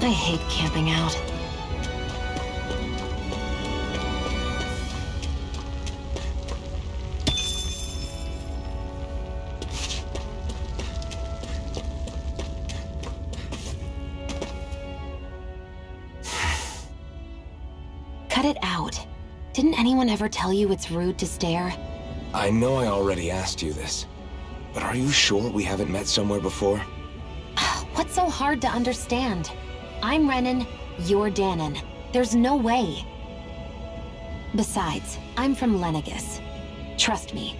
I hate camping out. Cut it out. Didn't anyone ever tell you it's rude to stare? I know I already asked you this, but are you sure we haven't met somewhere before? What's so hard to understand? I'm Renan, you're Danon. There's no way. Besides, I'm from Lenegis. Trust me,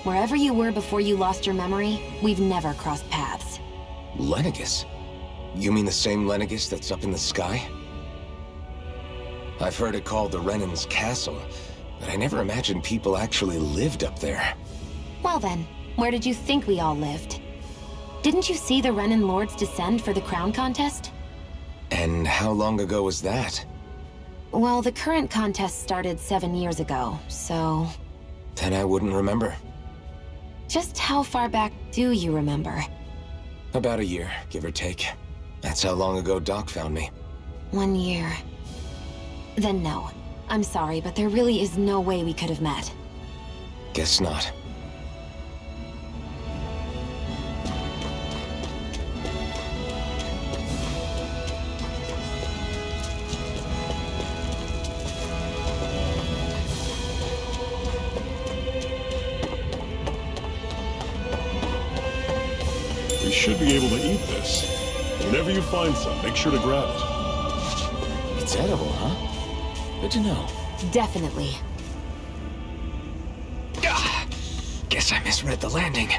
wherever you were before you lost your memory, we've never crossed paths. Lenegis? You mean the same Lenegis that's up in the sky? I've heard it called the Renan's Castle, but I never imagined people actually lived up there. Well then, where did you think we all lived? Didn't you see the Renan Lords descend for the crown contest? And how long ago was that? Well, the current contest started 7 years ago, so... Then I wouldn't remember. Just how far back do you remember? About a year, give or take. That's how long ago Doc found me. 1 year. Then no. I'm sorry, but there really is no way we could have met. Guess not. We should be able to eat this. Whenever you find some, make sure to grab it. It's edible, huh? Good to know. Definitely. Guess I misread the landing.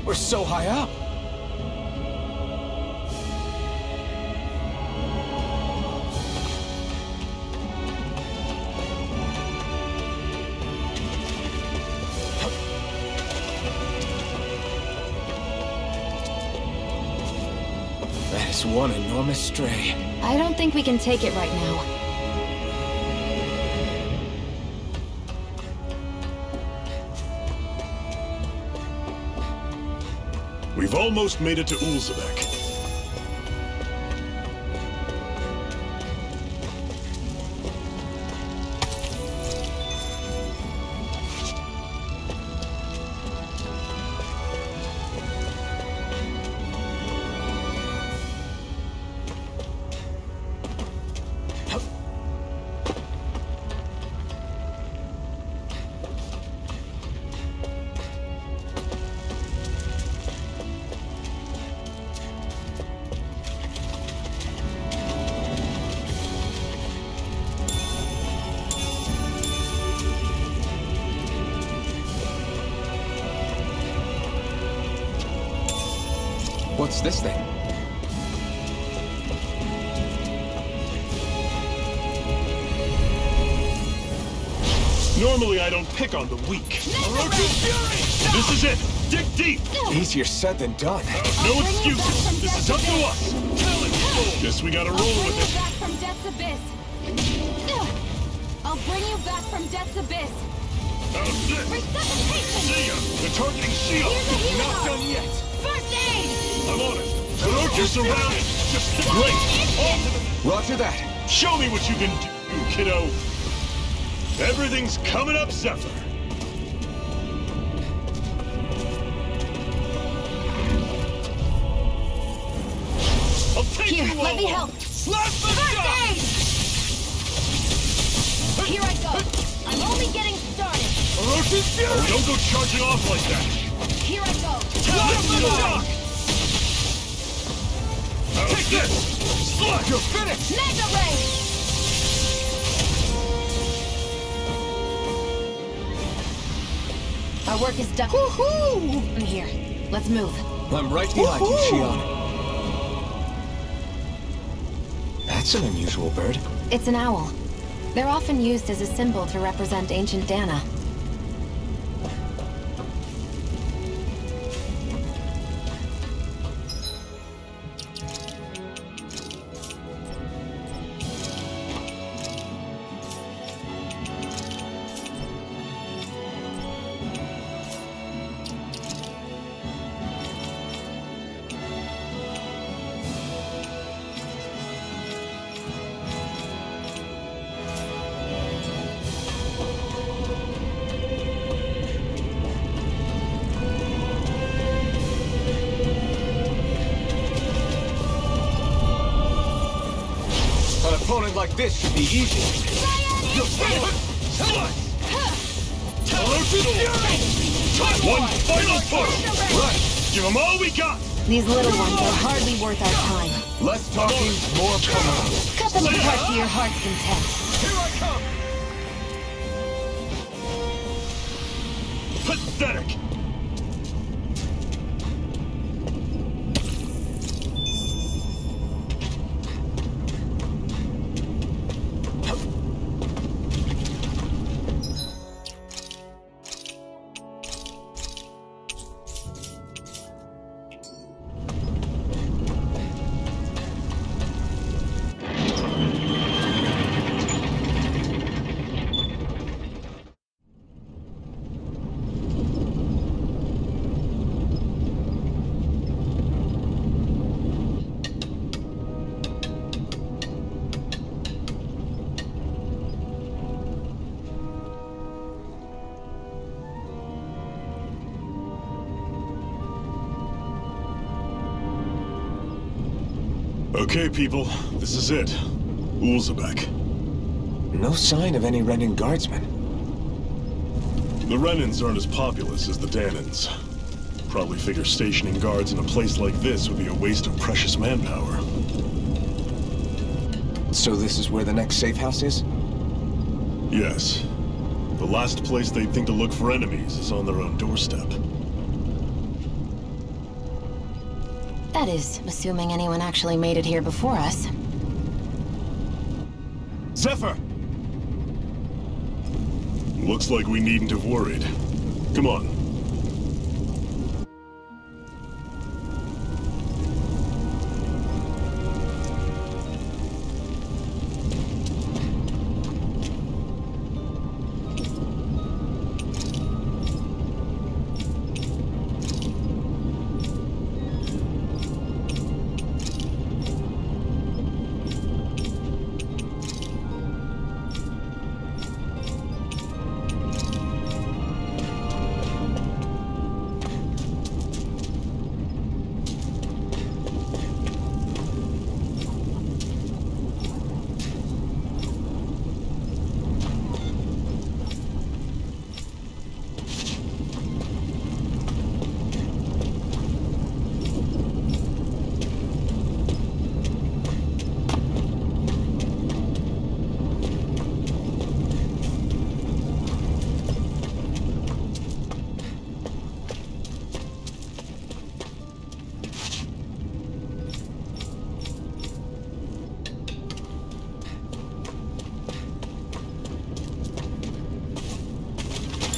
We're so high up. That is one enormous stray. I don't think we can take it right now. We've almost made it to Ulzebek. What's this thing? Normally I don't pick on the weak. This is it! Dig deep! Easier said than done. No excuses! This is up to us! Guess we gotta roll with it. Back from Death's Abyss. I'll bring you back from Death's Abyss. Resuscitation! See ya! They're targeting Shield! Here's a healer! Not done yet! First aid! I'm on it! You're surrounded! Just great! All to the... Roger that. Show me what you can do, kiddo! Everything's coming up, Zephyr! I'll take Here, you all let me on. help. Slash the First shot! aid! Here I go. I'm only getting started. Oh, don't go charging off like that. Here I go. Shock! Take this! Slug! You're finished! Mega ray. Our work is done. Woohoo! I'm here. Let's move. I'm right behind you, Shion. That's an unusual bird. It's an owl. They're often used as a symbol to represent ancient Dana. An opponent like this should be easy. You're finished! One final push! Right. Give them all we got! These little ones are hardly worth our time. Less talking, more punching. Cut them apart to your heart's content. Here I come! Pathetic! Okay, people, this is it. Ulzebek. No sign of any Renin guardsmen. The Renins aren't as populous as the Danans. Probably figure stationing guards in a place like this would be a waste of precious manpower. So this is where the next safe house is? Yes. The last place they'd think to look for enemies is on their own doorstep. That is, assuming anyone actually made it here before us. Zephyr! Looks like we needn't have worried. Come on.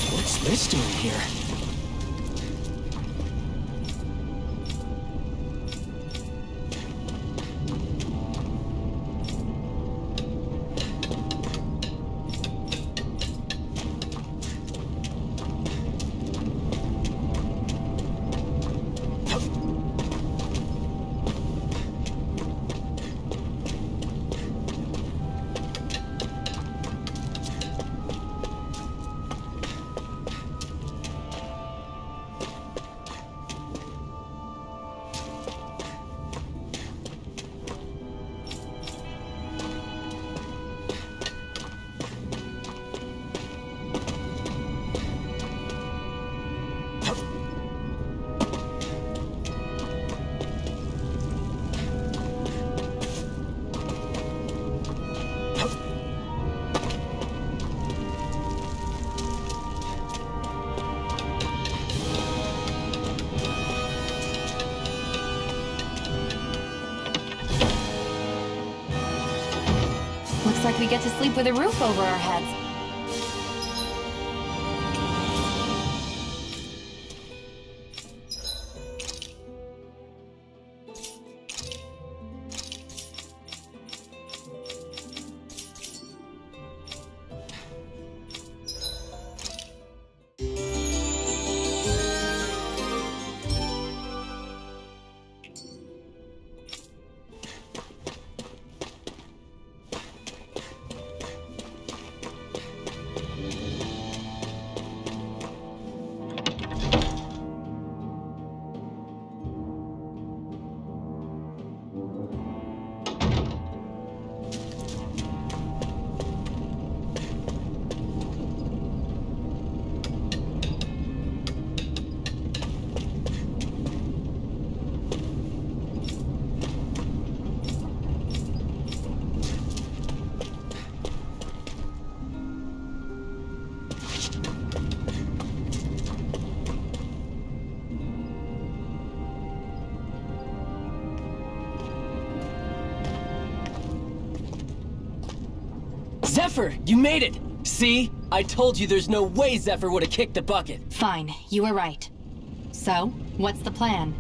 What's this doing here? Looks like we get to sleep with a roof over our heads. Zephyr, you made it! See? I told you there's no way Zephyr would have kicked the bucket. Fine, you were right. So, what's the plan?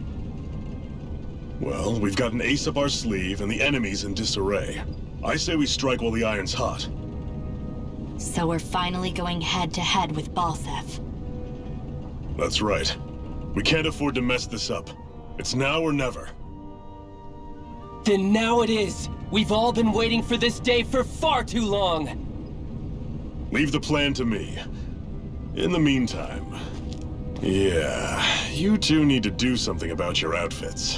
Well, we've got an ace up our sleeve and the enemy's in disarray. I say we strike while the iron's hot. So we're finally going head-to-head with Balseph. That's right. We can't afford to mess this up. It's now or never. Then now it is! We've all been waiting for this day for far too long! Leave the plan to me. In the meantime... yeah, you two need to do something about your outfits.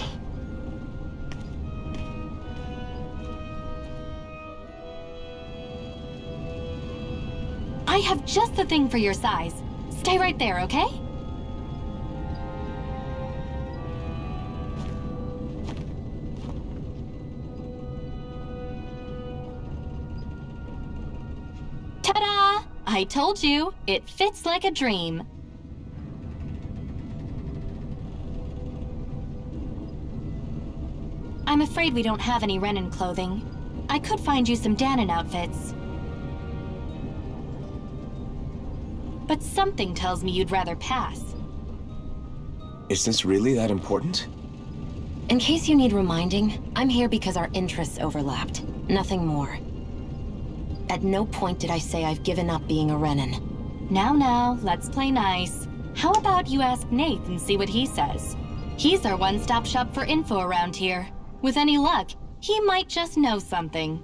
I have just the thing for your size. Stay right there, okay? Ta-da! I told you, it fits like a dream. I'm afraid we don't have any Renan clothing. I could find you some Danon outfits. But something tells me you'd rather pass. Is this really that important? In case you need reminding, I'm here because our interests overlapped. Nothing more. At no point did I say I've given up being a Renan. Now, let's play nice. How about you ask Nath and see what he says? He's our one-stop shop for info around here. With any luck, he might just know something.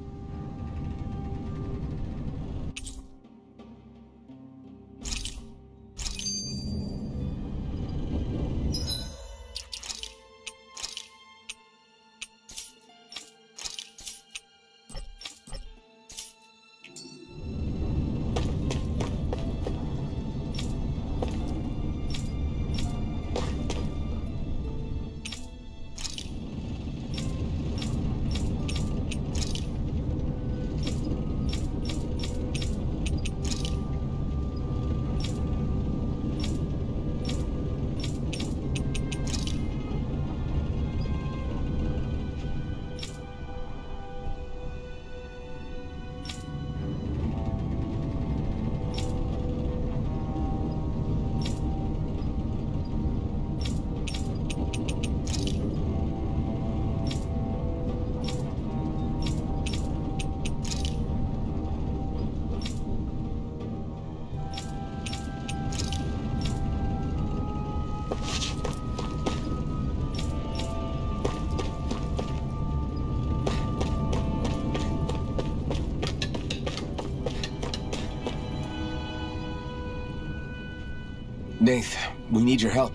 Nath, we need your help.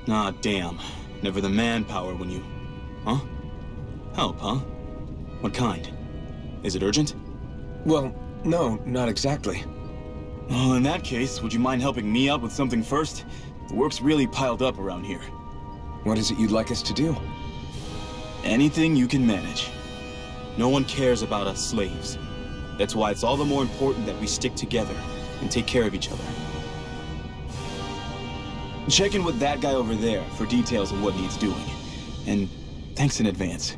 Ah, damn. Never the manpower when you... Huh? Help, huh? What kind? Is it urgent? Well, no, not exactly. Well, in that case, would you mind helping me out with something first? The work's really piled up around here. What is it you'd like us to do? Anything you can manage. No one cares about us slaves. That's why it's all the more important that we stick together and take care of each other. Check in with that guy over there for details of what needs doing. And thanks in advance.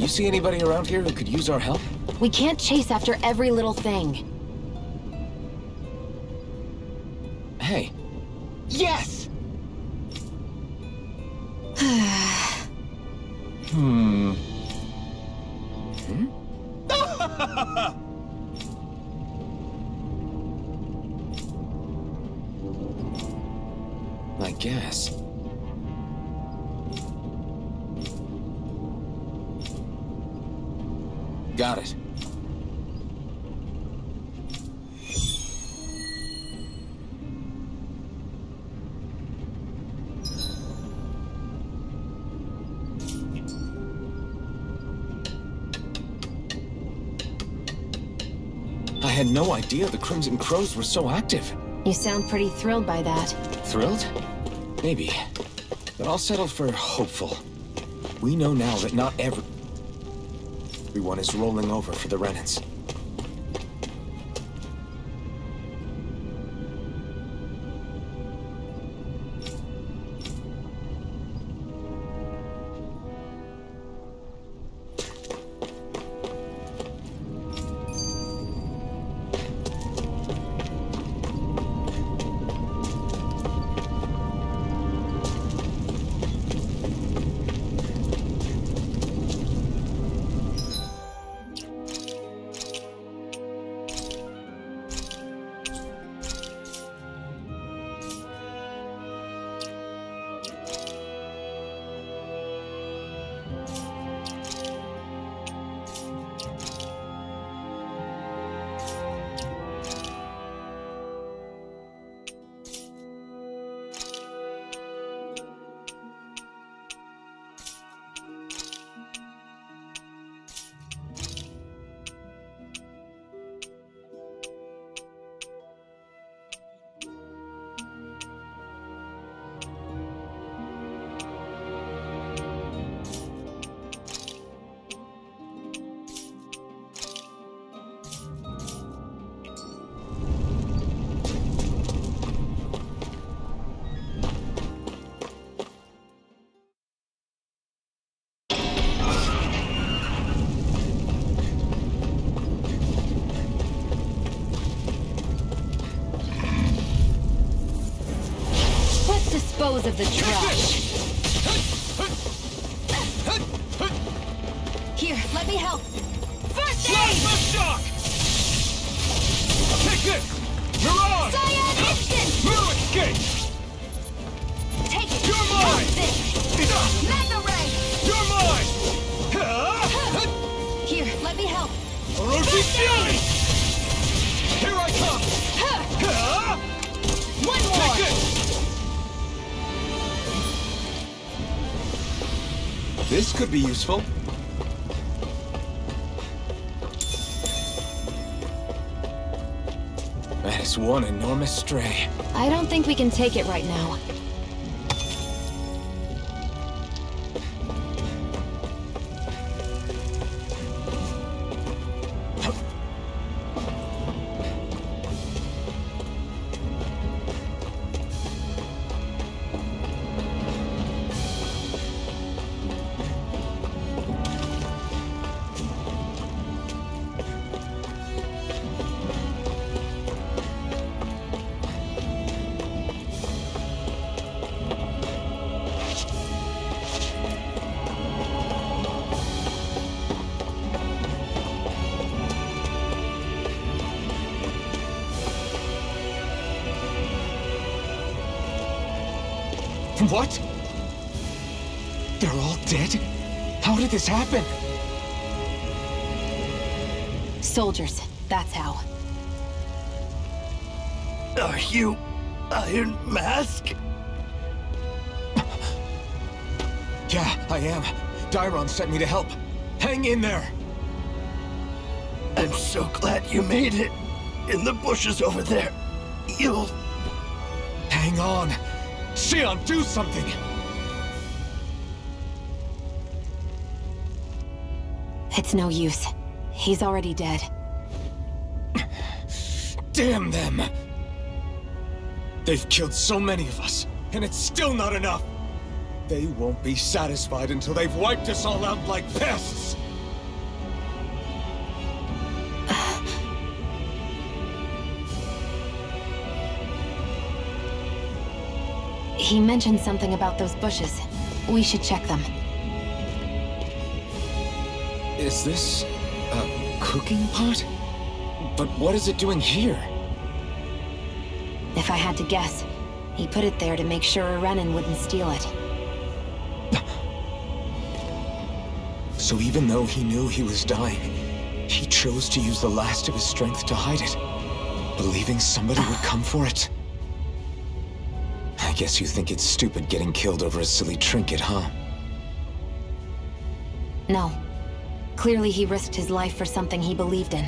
you see anybody around here who could use our help? We can't chase after every little thing. Hey. Yes! Hmm? I guess. Got it. I had no idea the Crimson Crows were so active. You sound pretty thrilled by that. Thrilled? Maybe. But I'll settle for hopeful. We know now that not everyone is rolling over for the Renans. Dispose of the trash. Here, let me help. First aid! Plasma shock! Take this! Mirage! Cyan instant! Mirror escape! Take it! You're mine! Mega ray! You're mine! Here, let me help. Orochi Fury! Here I come! One more! Take this! This could be useful. That is one enormous stray. I don't think we can take it right now. What? They're all dead? How did this happen? Soldiers, that's how. Are you Iron Mask? Yeah, I am. Dairon sent me to help. Hang in there! I'm so glad you made it. In the bushes over there. You'll... Hang on! Xion, do something! It's no use. He's already dead. Damn them! They've killed so many of us, and it's still not enough! They won't be satisfied until they've wiped us all out like pests! He mentioned something about those bushes. We should check them. Is this a cooking pot? But what is it doing here? If I had to guess, he put it there to make sure a Renan wouldn't steal it. So even though he knew he was dying, he chose to use the last of his strength to hide it, believing somebody would come for it. I guess you think it's stupid getting killed over a silly trinket, huh? No. Clearly he risked his life for something he believed in.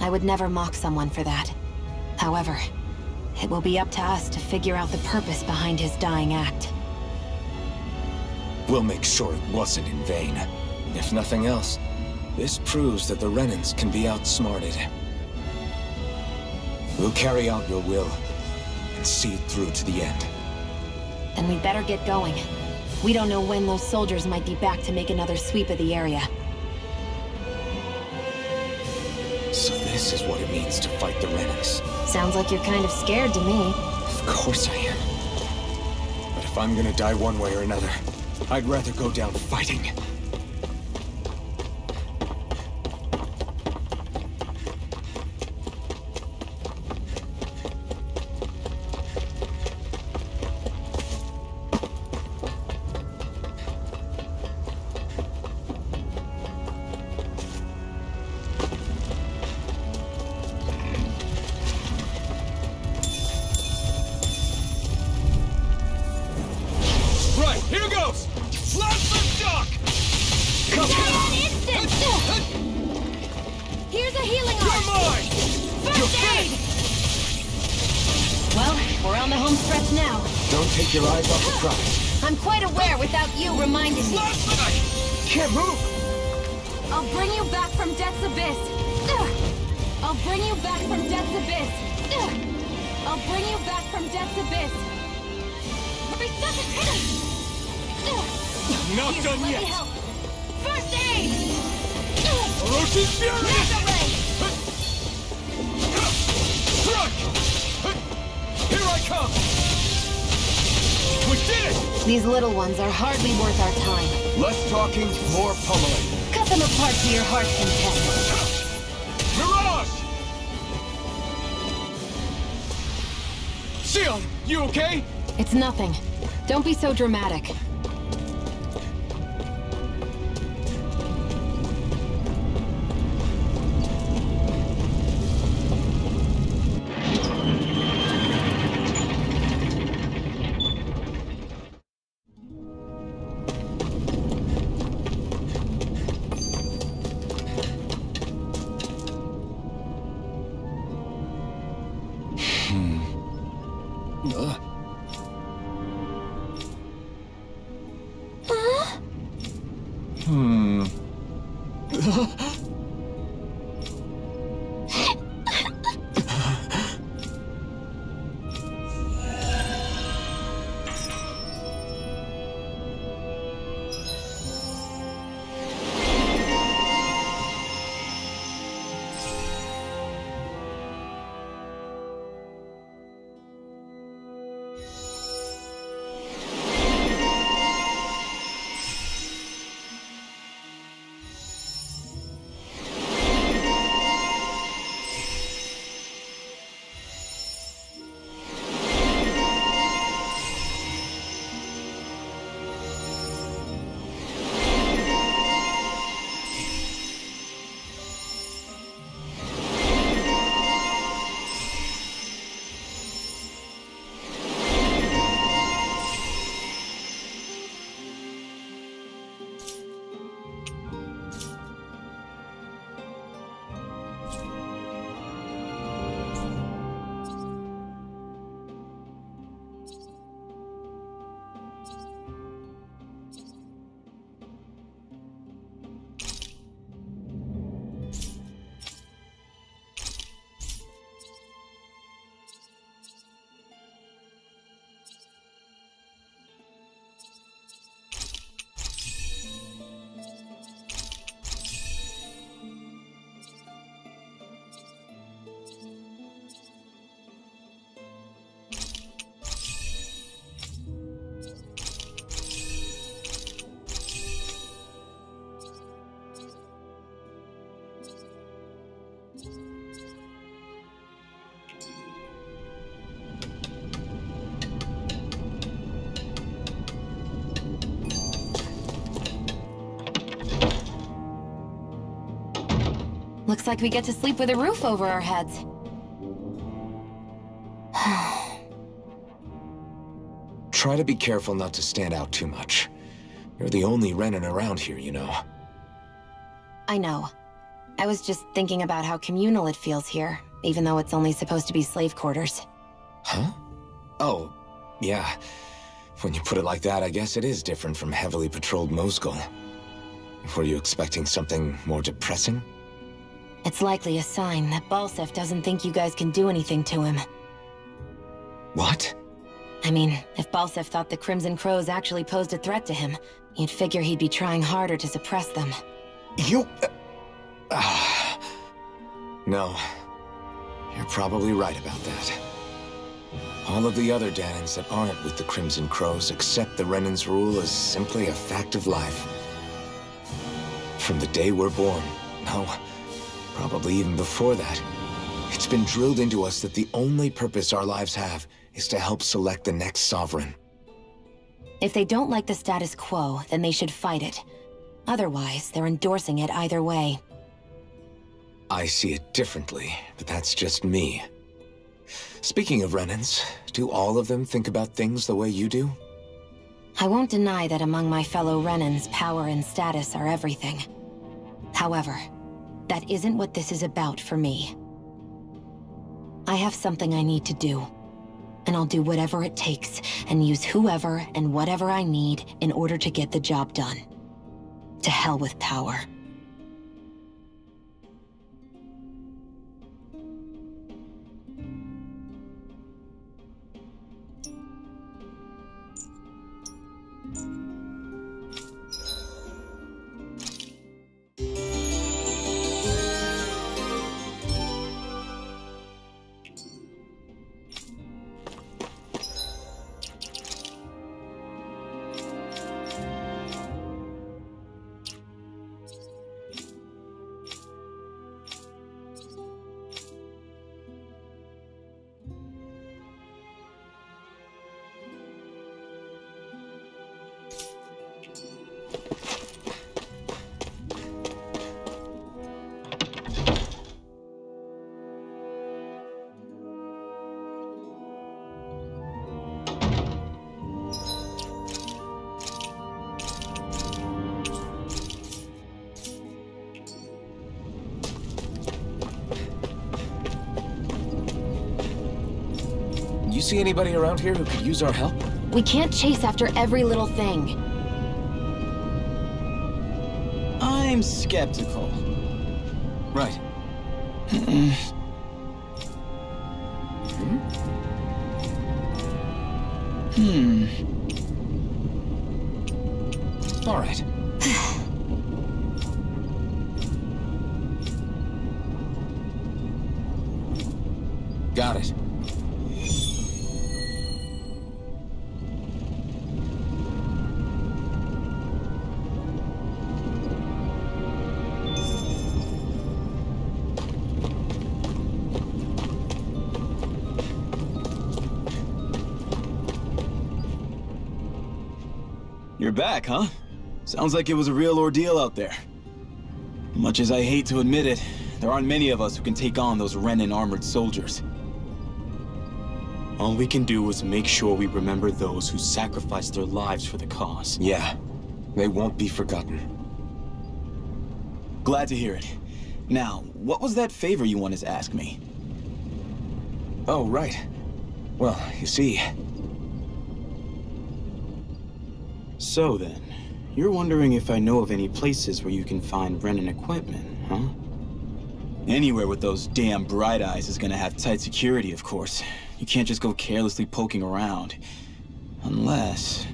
I would never mock someone for that. However, it will be up to us to figure out the purpose behind his dying act. We'll make sure it wasn't in vain. If nothing else, this proves that the Renans can be outsmarted. We'll carry out your will, and see it through to the end. Then we'd better get going. We don't know when those soldiers might be back to make another sweep of the area. So this is what it means to fight the Renans. Sounds like you're kind of scared to me. Of course I am. But if I'm gonna die one way or another, I'd rather go down fighting. Your eyes off the prize. I'm quite aware without you reminding me. Can't move! I'll bring you back from Death's Abyss. I'll bring you back from Death's Abyss. I'll bring you back from Death's Abyss. Not done Let yet! me help. First aid! Ferocious Fury! Mega Ray! Here I come! We did it! These little ones are hardly worth our time. Less talking, more pummeling. Cut them apart to your heart's content. Mirage! Sion, you okay? It's nothing. Don't be so dramatic. Looks like we get to sleep with a roof over our heads. Try to be careful not to stand out too much. You're the only Renin around here, you know. I know. I was just thinking about how communal it feels here, even though it's only supposed to be slave quarters. Huh? Oh, yeah. When you put it like that, I guess it is different from heavily patrolled Mosgul. Were you expecting something more depressing? It's likely a sign that Balsef doesn't think you guys can do anything to him. What? I mean, if Balsef thought the Crimson Crows actually posed a threat to him, you'd figure he'd be trying harder to suppress them. You... No. You're probably right about that. All of the other Danans that aren't with the Crimson Crows accept the Renin's rule as simply a fact of life. From the day we're born, no, probably even before that, it's been drilled into us that the only purpose our lives have is to help select the next sovereign. If they don't like the status quo, then they should fight it. Otherwise, they're endorsing it either way. I see it differently, but that's just me. Speaking of Renins, do all of them think about things the way you do? I won't deny that among my fellow Renins, power and status are everything. However, that isn't what this is about for me. I have something I need to do, and I'll do whatever it takes, and use whoever and whatever I need in order to get the job done. To hell with power. You see anybody around here who could use our help? We can't chase after every little thing. I'm skeptical. Right. All right. Got it. You're back, huh? Sounds like it was a real ordeal out there. Much as I hate to admit it, there aren't many of us who can take on those Renin armored soldiers. All we can do is make sure we remember those who sacrificed their lives for the cause. Yeah, they won't be forgotten. Glad to hear it. Now, what was that favor you wanted to ask me? Oh, right. Well, you see... So then, you're wondering if I know of any places where you can find Renin equipment, huh? Anywhere with those damn bright eyes is gonna have tight security, of course. You can't just go carelessly poking around. Unless...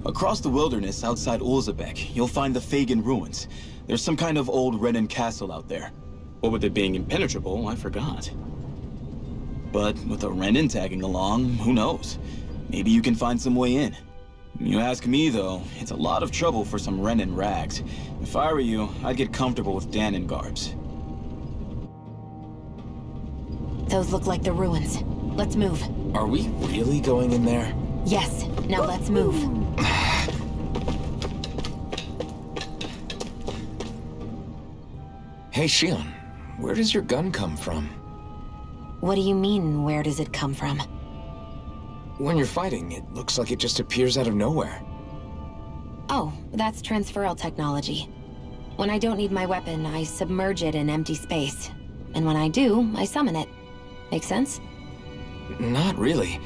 Across the wilderness outside Ulzebek, you'll find the Fagin ruins. There's some kind of old Renin castle out there. What with it being impenetrable, I forgot. But with a Renin tagging along, who knows? Maybe you can find some way in. You ask me, though, it's a lot of trouble for some Renin rags. If I were you, I'd get comfortable with Danan garbs. Those look like the ruins. Let's move. Are we really going in there? Yes, now let's move. Hey, Shion, where does your gun come from? What do you mean, where does it come from? When you're fighting, it looks like it just appears out of nowhere. Oh, that's transferal technology. When I don't need my weapon, I submerge it in empty space. And when I do, I summon it. Make sense? Not really,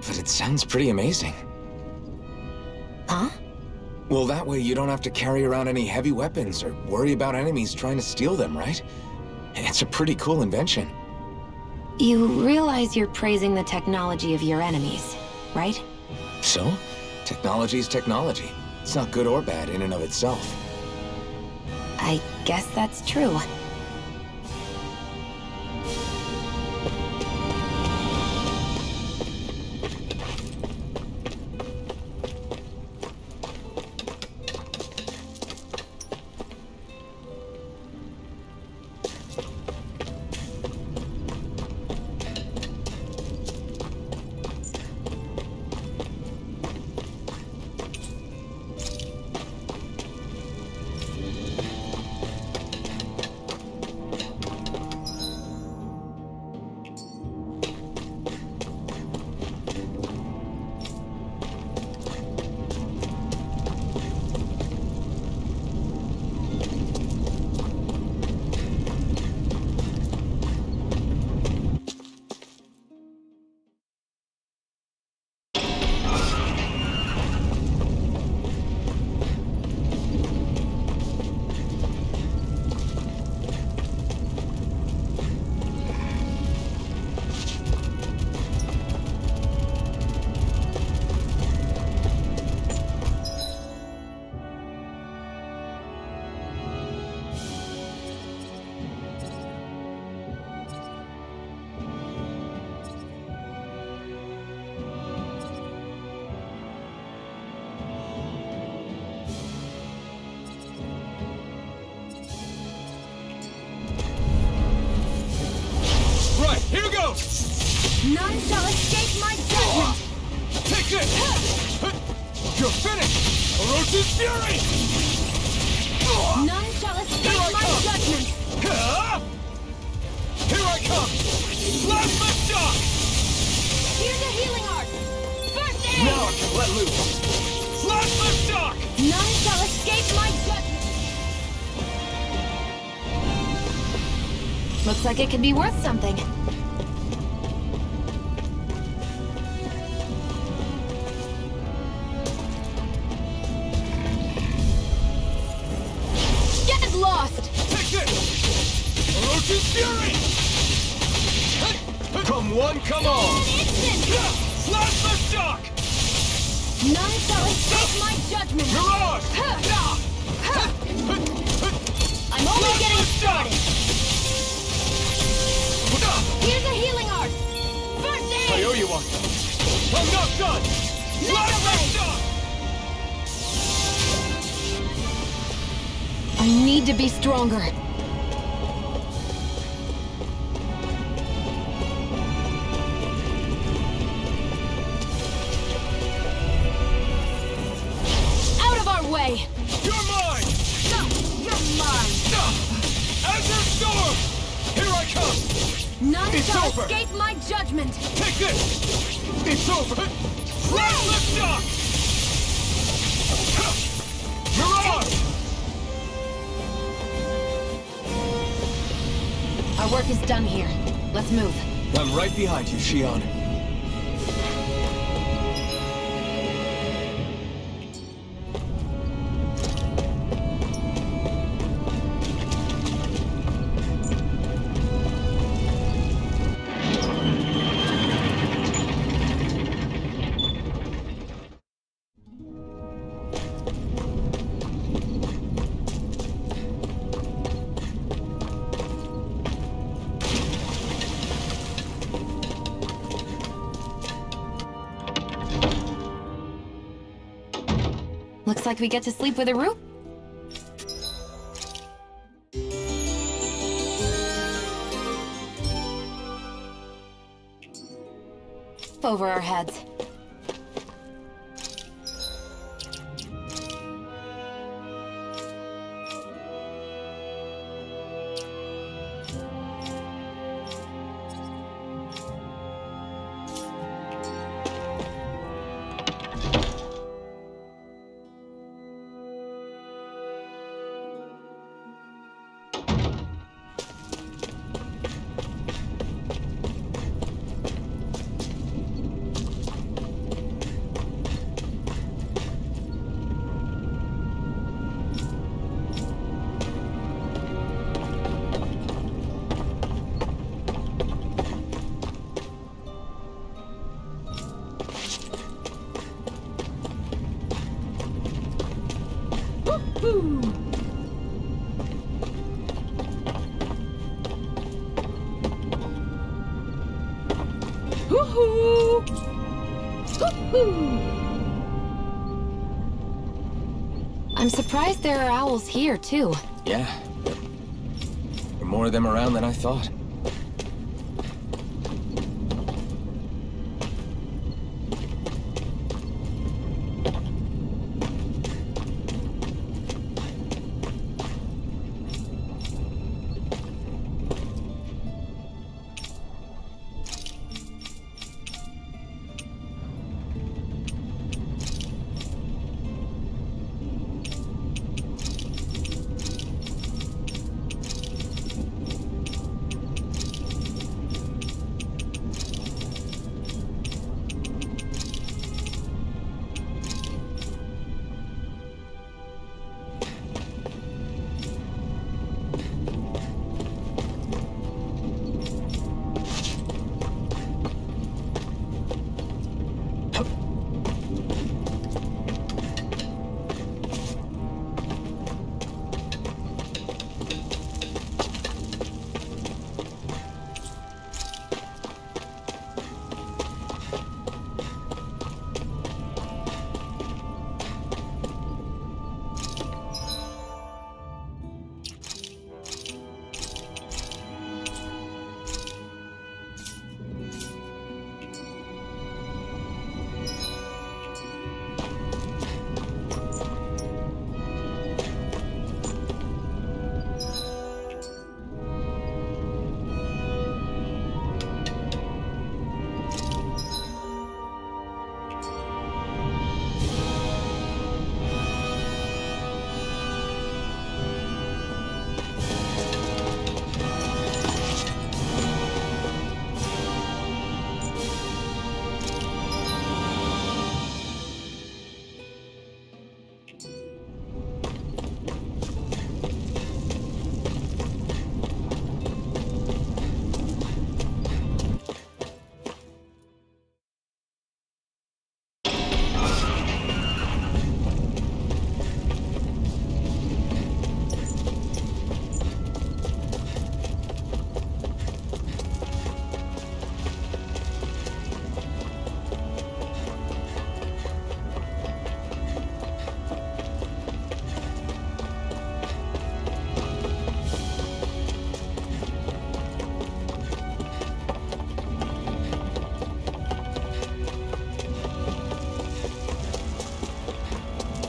but it sounds pretty amazing. Huh? Well, that way you don't have to carry around any heavy weapons or worry about enemies trying to steal them, right? It's a pretty cool invention. You realize you're praising the technology of your enemies, right? So? Technology's technology. It's not good or bad in and of itself. I guess that's true. None shall escape my judgment! Take this! You're finished! Orochi's fury! None shall escape my judgment! Here I come! Blast the shock! Here's a healing art! First aid! Now I can let loose! Blast the shock! None shall escape my judgment! Looks like it could be worth something. Get lost! Take this! Orochi's fury! Come one, come all! Blast the shock! None shall escape my judgment! Mirage! I'm only getting started! Here's a healing art! First aid! I owe you one! I'm not done! Blast the shock! I need to be stronger. Out of our way! You're mine! No, you're mine! Azure Storm! Here I come! None It's shall over. escape my judgment! Take this! It's over! Blast the shock! Mirage! Our work is done here. Let's move. I'm right behind you, Shion. Looks like we get to sleep with a roof. Over our heads. Hoo-hoo! Hoo-hoo! Hoo-hoo! I'm surprised there are owls here, too. Yeah. There are more of them around than I thought.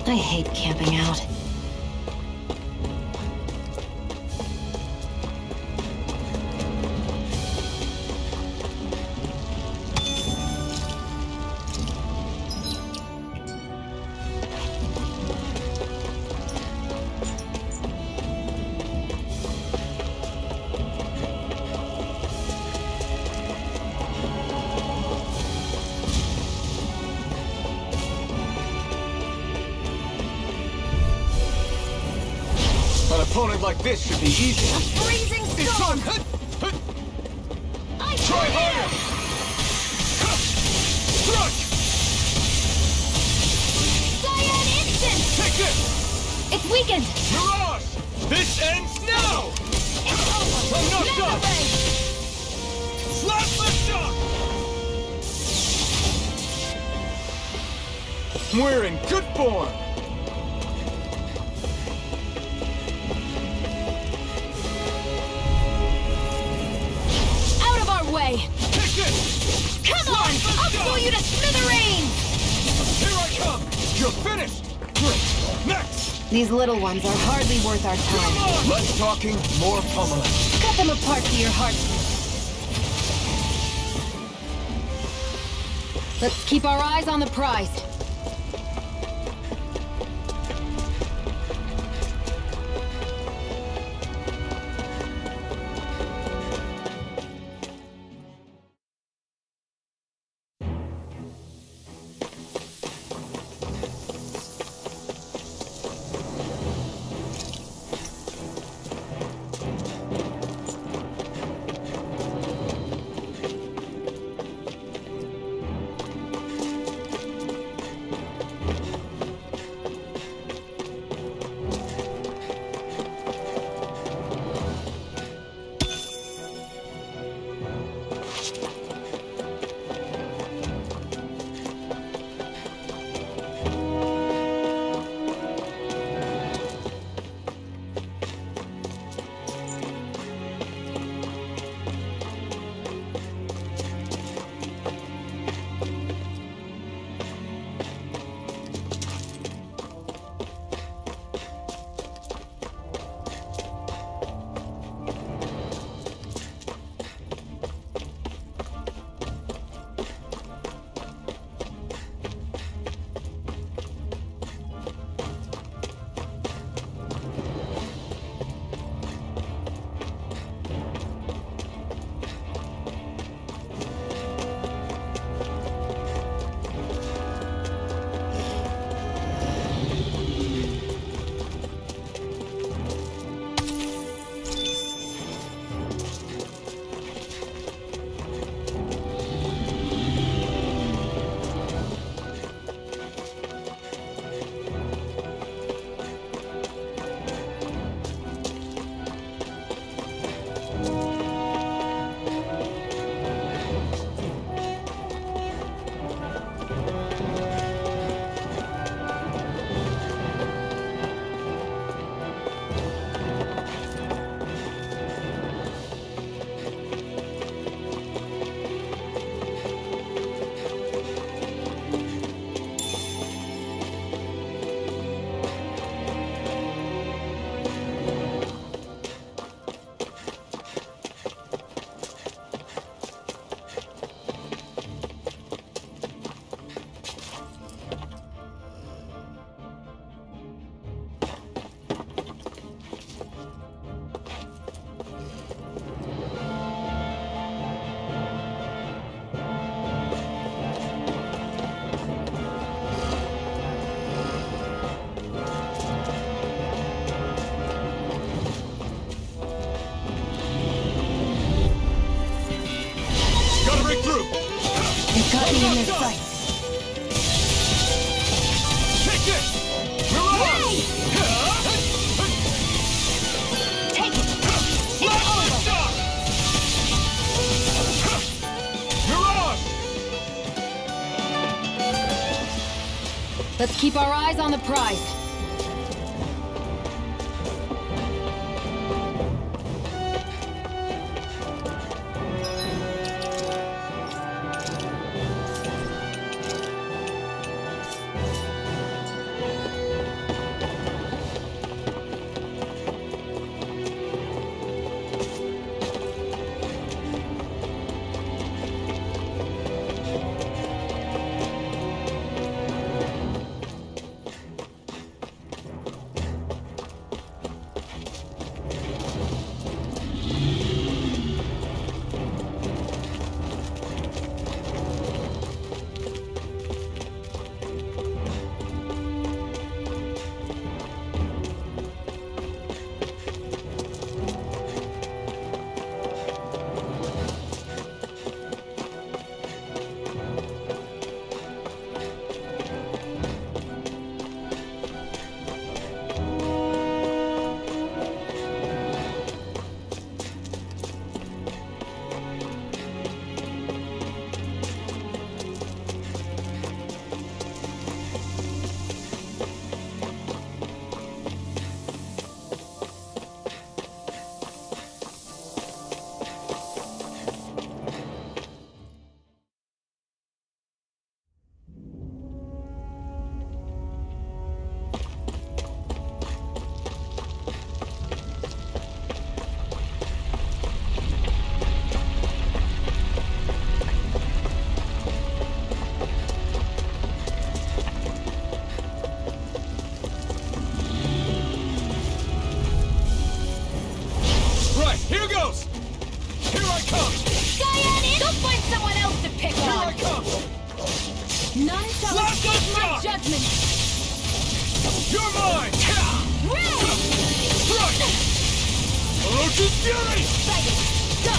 I hate camping out. An opponent like this should be easy. A freezing storm! I Try harder! Thrust! Cyan instant! Take this! It's weakened! Mirage! This ends now! It's over! I'm not done! Never! Slap the shot! We're in good form! Way. Take this! Come on! I'll blow you to smithereens! Here I come! You're finished! Great! Next! These little ones are hardly worth our Come time. on! Less talking, more pummeling. Cut them apart to your heart's. Let's keep our eyes on the prize. You've got me in their sights. Take it! Yay! Take it! It's over! Mirage! Let's keep our eyes on the prize. None shall escape my judgment! You're mine! Orochi's fury!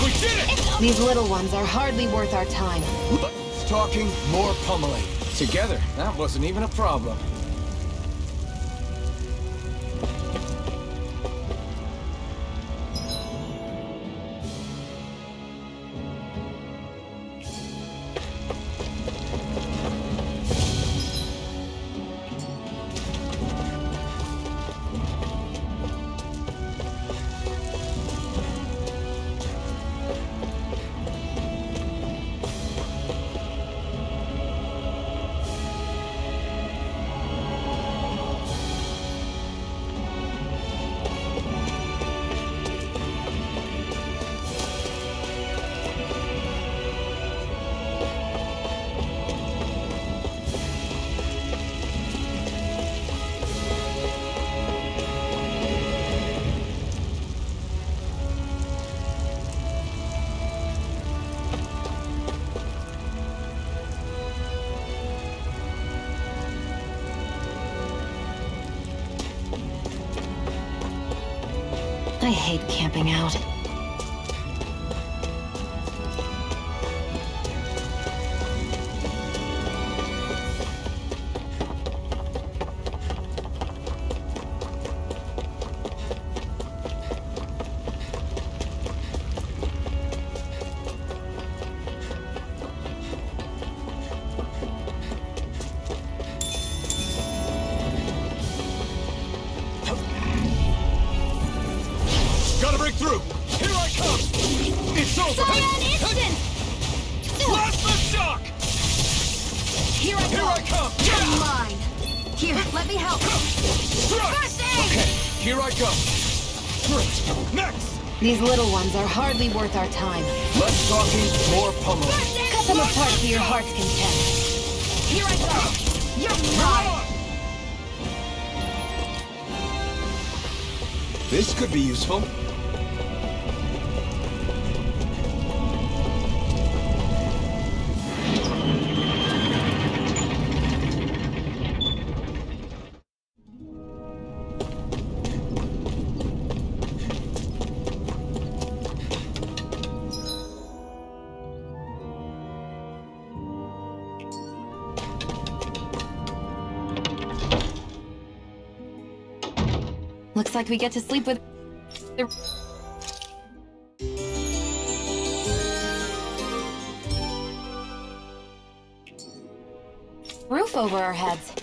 We did it! These little ones are hardly worth our time. Less talking, more pummeling. Together, that wasn't even a problem. I hate camping out. Gotta break through! Here I come! It's over! Cyan instant! Plasma shock! Here I come! You're mine! Here, let me help! First aid! Okay, here I go! Great! Next! These little ones are hardly worth our time. Less talking, more pummeling. Cut them apart to your heart's content. Here I go! You're mine! This could be useful. Looks like we get to sleep with the roof over our heads.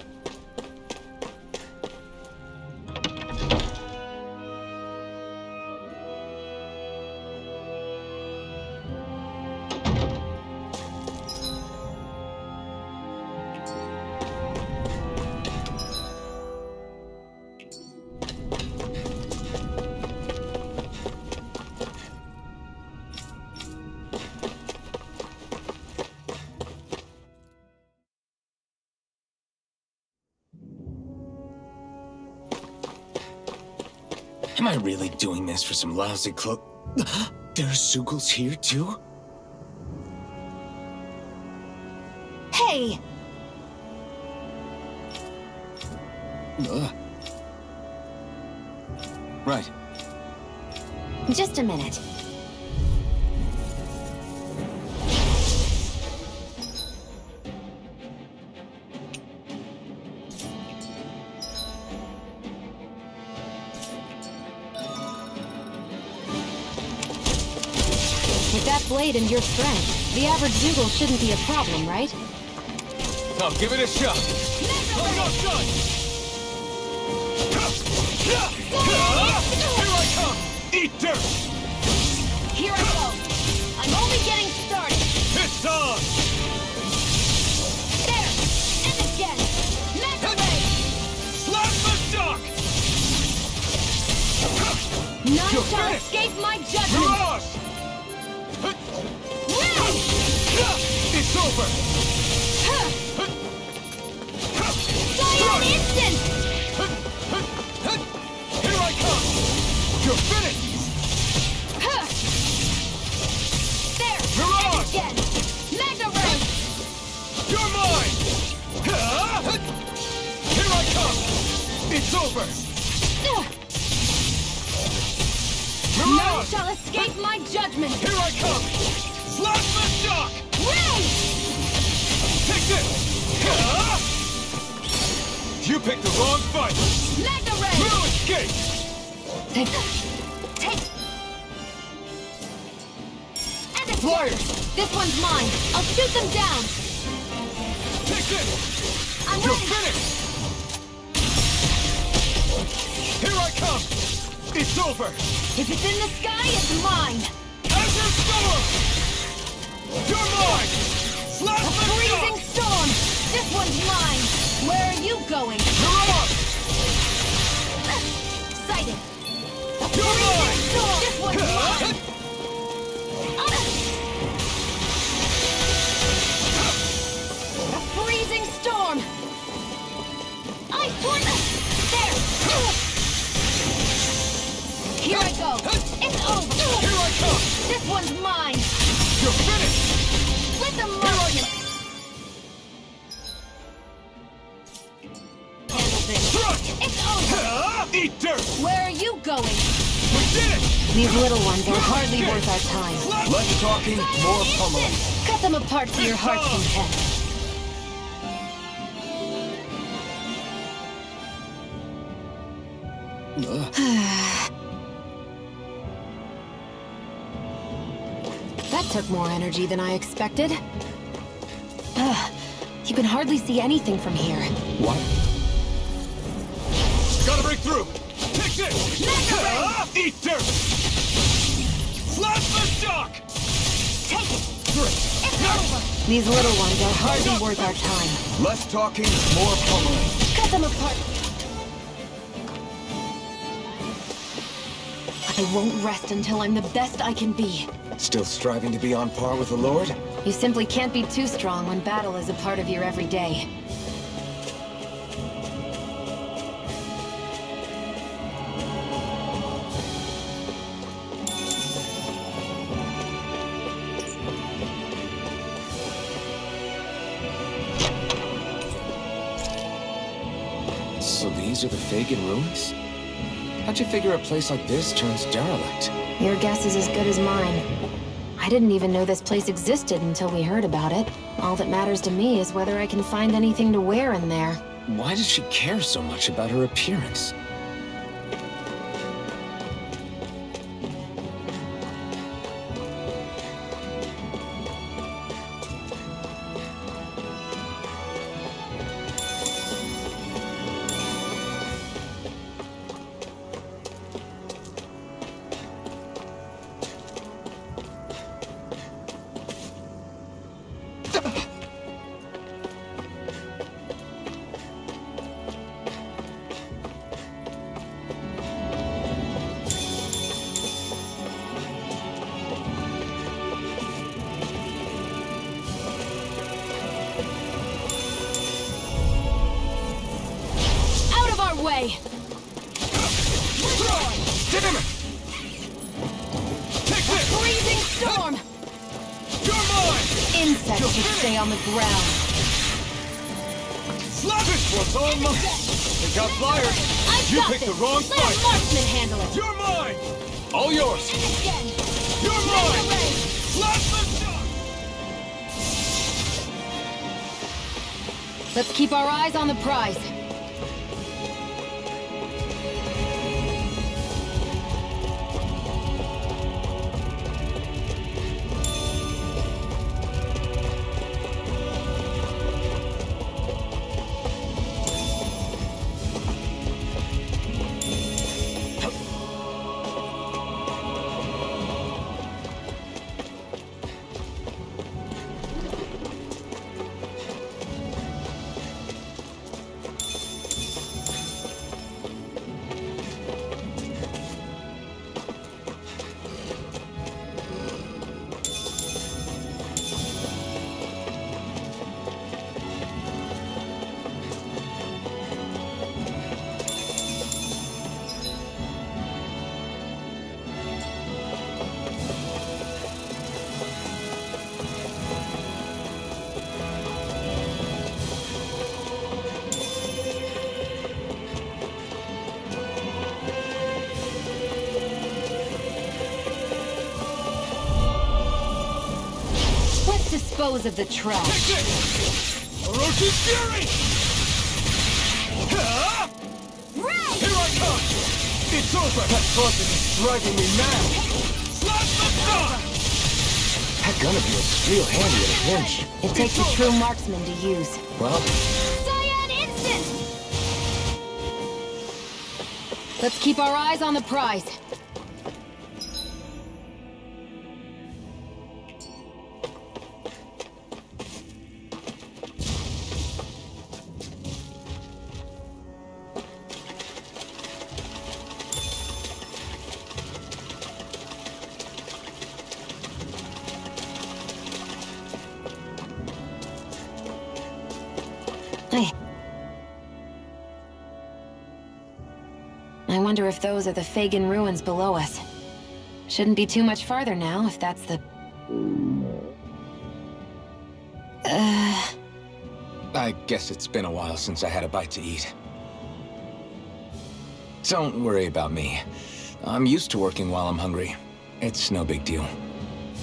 Am I really doing this for some lousy clo- There are Sugals here, too? Hey! Right. Just a minute. With that blade and your strength, the average Zoogle shouldn't be a problem, right? Now give it a shot. Coming up, son! Here I come! Eat dirt! Here I go. I'm only getting started. It's on! There! And again! Mega Ray! Plasma shock! None shall escape my judgment! Mirage! It's over! Silent instant! Here I come! You're finished! There! Mirage! And again! Mega Ray! You're mine! Here I come! It's over! None Mirage! shall escape my judgment! Here I come! Plasma shock! Ray! Take this! You picked the wrong fight! Mega Ray! No escape! Take... And again! Flyers! This one's mine! I'll shoot them down! Take this! I'm You're ready! finished! Here I come! It's over! If it's in the sky, it's mine! Azure Storm! You're mine! Plasma Freezing shock! storm! This one's mine! Where are you going? You're up! Sighted! You're mine! Storm! This one's mine! A freezing storm! Ice one! There! Here I go! It's over! Here I come! This one's mine! You're finished! Let them Here I mark come! Handle this! Thrust! It's over! Eat dirt! Where are you going? We did it! These little ones are hardly worth our time. Less talking, more pummeling. Cut them apart to your heart's content. That took more energy than I expected. You can hardly see anything from here. What? Gotta break through! Take this! Eat dirt! Plasma shock! Take it! It's over! These little ones are hardly worth our time. Less talking, more pummeling. Cut them apart. I won't rest until I'm the best I can be. Still striving to be on par with the Lord? You simply can't be too strong when battle is a part of your everyday. So these are the Fagin ruins? How'd you figure a place like this turns derelict? Your guess is as good as mine. I didn't even know this place existed until we heard about it. All that matters to me is whether I can find anything to wear in there. Why does she care so much about her appearance? Way. Damn it! Take this! Freezing storm! You're mine! Insects should stay on the ground. Slap it! What's on my... They got flyers! I've You got picked the this. wrong Let fight! a marksman handle it! You're mine! All yours! Again! You're mine! Slap the shot! Let's keep our eyes on the prize. Dispose of the trash. Take this! Orochi's fury! Ray! Here I come! It's over! That sorcery is driving me mad! Slap the shot! That gun of yours is real handy at a pinch. It takes a true marksman to use. Well, Cyan instant! Let's keep our eyes on the prize. I wonder if those are the Fagin ruins below us. Shouldn't be too much farther now, if that's the... I guess it's been a while since I had a bite to eat. Don't worry about me. I'm used to working while I'm hungry. It's no big deal.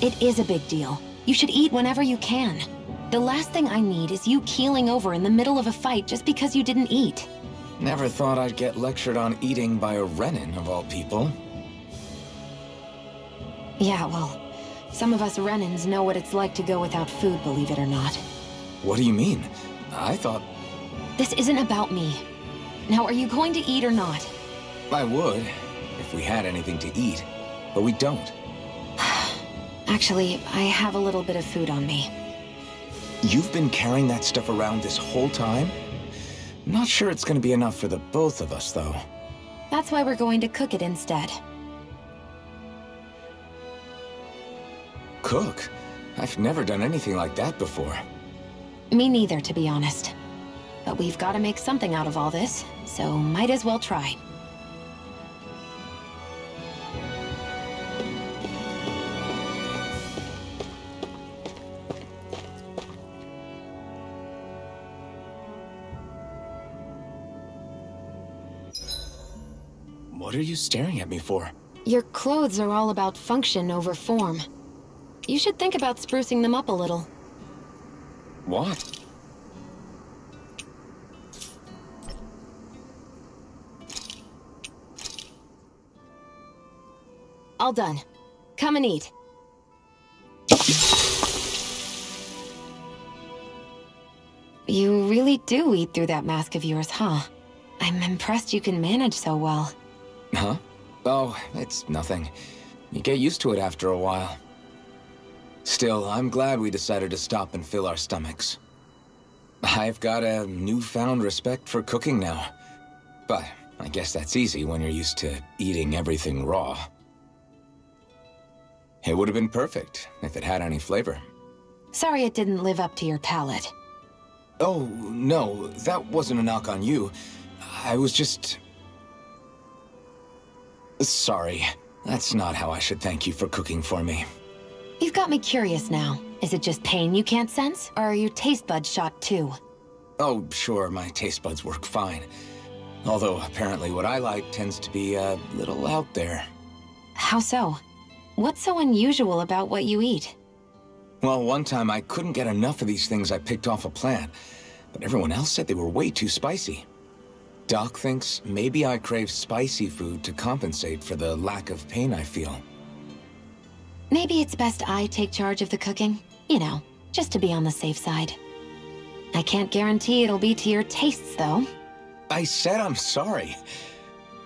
It is a big deal. You should eat whenever you can. The last thing I need is you keeling over in the middle of a fight just because you didn't eat. Never thought I'd get lectured on eating by a Renin, of all people. Yeah, well, some of us Renins know what it's like to go without food, believe it or not. What do you mean? I thought... This isn't about me. Now, are you going to eat or not? I would, if we had anything to eat, but we don't. Actually, I have a little bit of food on me. You've been carrying that stuff around this whole time? Not sure it's gonna be enough for the both of us, though. That's why we're going to cook it instead. Cook? I've never done anything like that before. Me neither, to be honest. But we've got to make something out of all this, so might as well try. What are you staring at me for? Your clothes are all about function over form. You should think about sprucing them up a little. What? All done. Come and eat. You really do eat through that mask of yours, huh? I'm impressed you can manage so well. Huh? Oh, it's nothing. You get used to it after a while. Still, I'm glad we decided to stop and fill our stomachs. I've got a newfound respect for cooking now. But I guess that's easy when you're used to eating everything raw. It would have been perfect if it had any flavor. Sorry it didn't live up to your palate. Oh, no, that wasn't a knock on you. I was just... Sorry. That's not how I should thank you for cooking for me. You've got me curious now. Is it just pain you can't sense, or are your taste buds shot too? Oh, sure, my taste buds work fine. Although, apparently what I like tends to be a little out there. How so? What's so unusual about what you eat? Well, one time I couldn't get enough of these things I picked off a plant, but everyone else said they were way too spicy. Doc thinks maybe I crave spicy food to compensate for the lack of pain I feel. Maybe it's best I take charge of the cooking. You know, just to be on the safe side. I can't guarantee it'll be to your tastes, though. I said I'm sorry.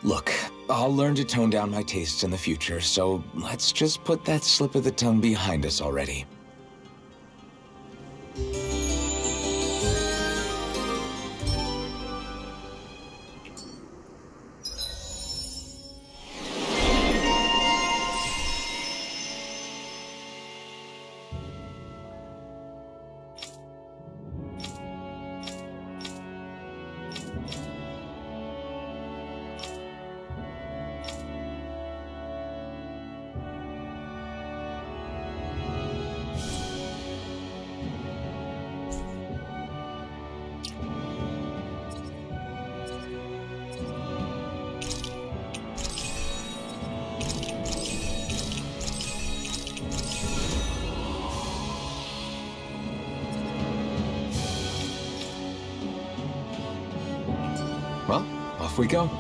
Look, I'll learn to tone down my tastes in the future, so let's just put that slip of the tongue behind us already. Well, off we go.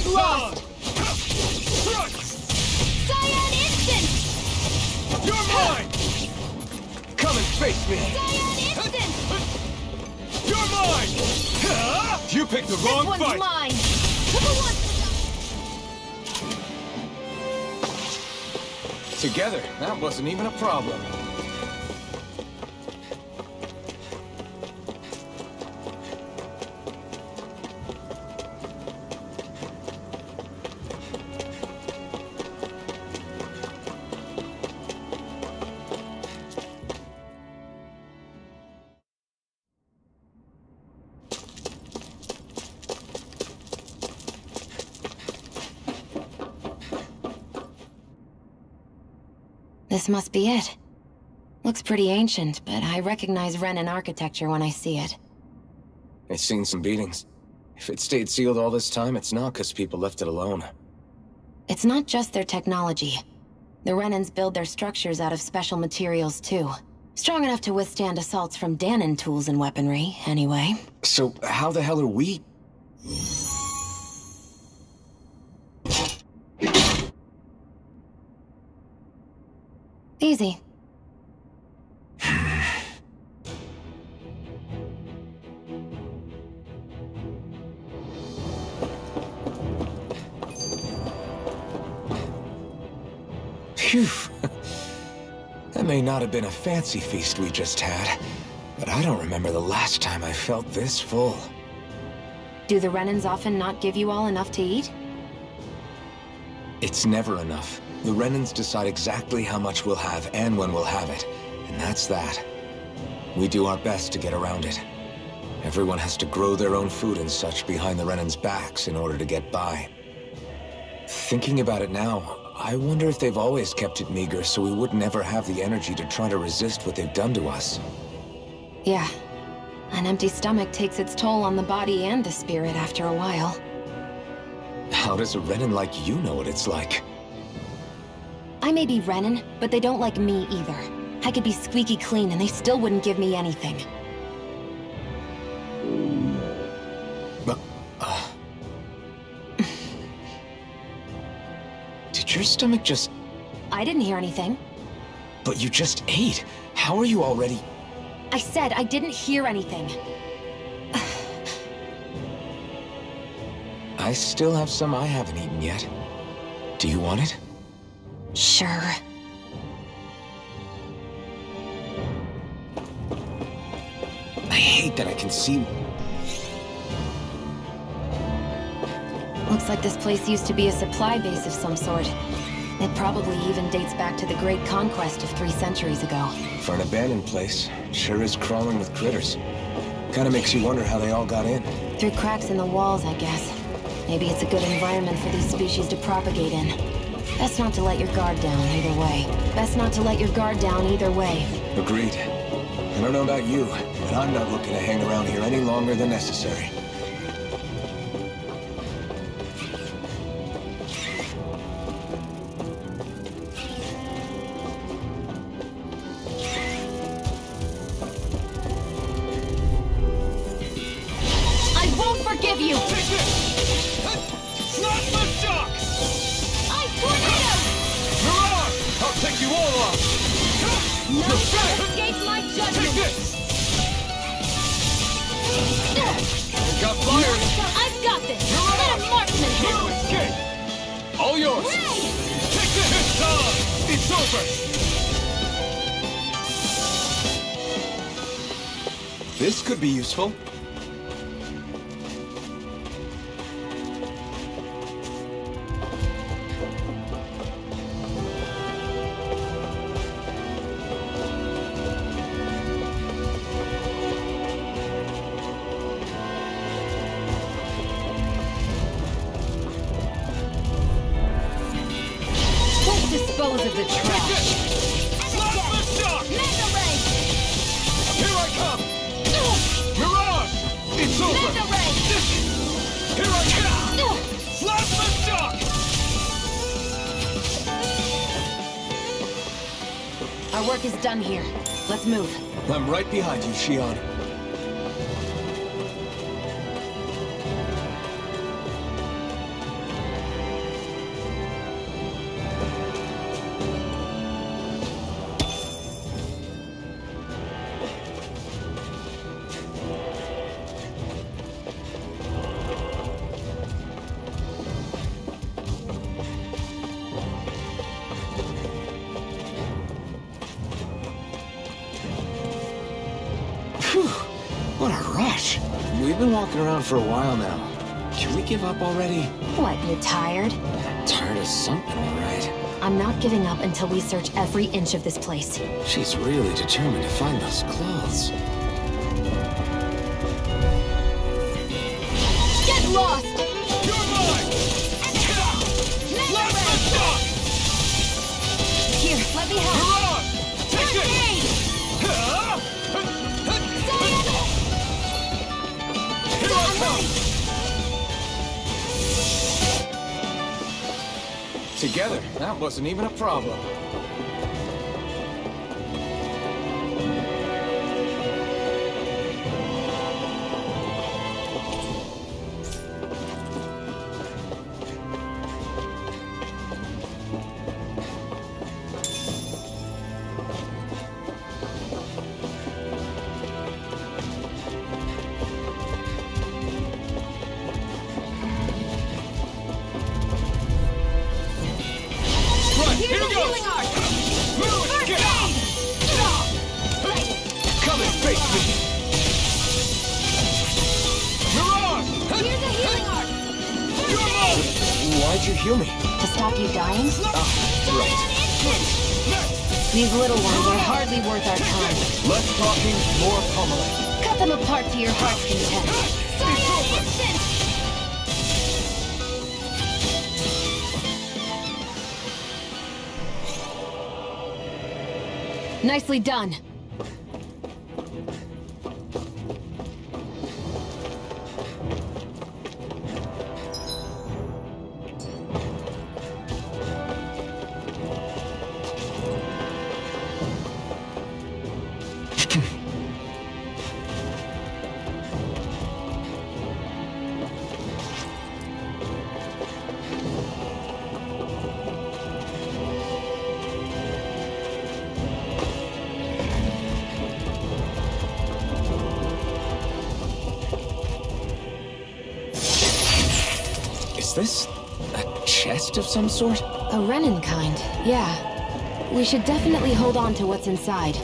Lost! Cyan Instant! You're mine! Come and face me! Cyan Instant! You're mine! You picked the wrong This one's fight! mine! Together, that wasn't even a problem. This must be it. Looks pretty ancient, but I recognize Renan architecture when I see it. It's seen some beatings. If it stayed sealed all this time, it's not because people left it alone. It's not just their technology. The Renans build their structures out of special materials, too. Strong enough to withstand assaults from Danon tools and weaponry, anyway. So, how the hell are we... Easy. Phew. That may not have been a fancy feast we just had, but I don't remember the last time I felt this full. Do the Renans often not give you all enough to eat? It's never enough. The Renans decide exactly how much we'll have and when we'll have it, and that's that. We do our best to get around it. Everyone has to grow their own food and such behind the Renans' backs in order to get by. Thinking about it now, I wonder if they've always kept it meager so we would never have the energy to try to resist what they've done to us. Yeah. An empty stomach takes its toll on the body and the spirit after a while. How does a Renin like you know what it's like? I may be Renin, but they don't like me either. I could be squeaky clean and they still wouldn't give me anything. But, did your stomach just... I didn't hear anything. But you just ate. How are you already... I said I didn't hear anything. I still have some I haven't eaten yet. Do you want it? Sure. I hate that I can see... Looks like this place used to be a supply base of some sort. It probably even dates back to the Great Conquest of 3 centuries ago. For an abandoned place, it sure is crawling with critters. Kinda makes you wonder how they all got in. Through cracks in the walls, I guess. Maybe it's a good environment for these species to propagate in. Best not to let your guard down either way. Best not to let your guard down either way. Agreed. I don't know about you, but I'm not looking to hang around here any longer than necessary. I won't forgive you! Not the shock! I tornado! Mirage! I'll take you all off! None shall escape my judgment! Got fire! I've got this! Let a marksman handle No it! escape! All yours! Ray! Take the hit, Tom! It's over! This could be useful. Dispose of the trash. Slap the shock! Mega Ray! Here I come! Mirage! It's over! Mega Ray! Here I come! Slap the shock! Our work is done here. Let's move. I'm right behind you, Shion. What a rush! We've been walking around for a while now. Can we give up already? What, you tired? Tired of something, all right. I'm not giving up until we search every inch of this place. She's really determined to find those clothes. Get lost! You're mine! Slap the shock! Here, let me help. Mirage! Take it! Grenade! Here I come! Together, that wasn't even a problem. Here Here's a goes! healing art! Move it! Get out! Come and face me! Mirage! Here's a healing art! You're mine! Why'd you heal me? To stop you dying? Right. These little ones are hardly worth our time. Less talking, more pummeling. Cut them apart to your heart's content. It's over! Nicely done. Is this a chest of some sort? A Renin kind, yeah. We should definitely hold on to what's inside.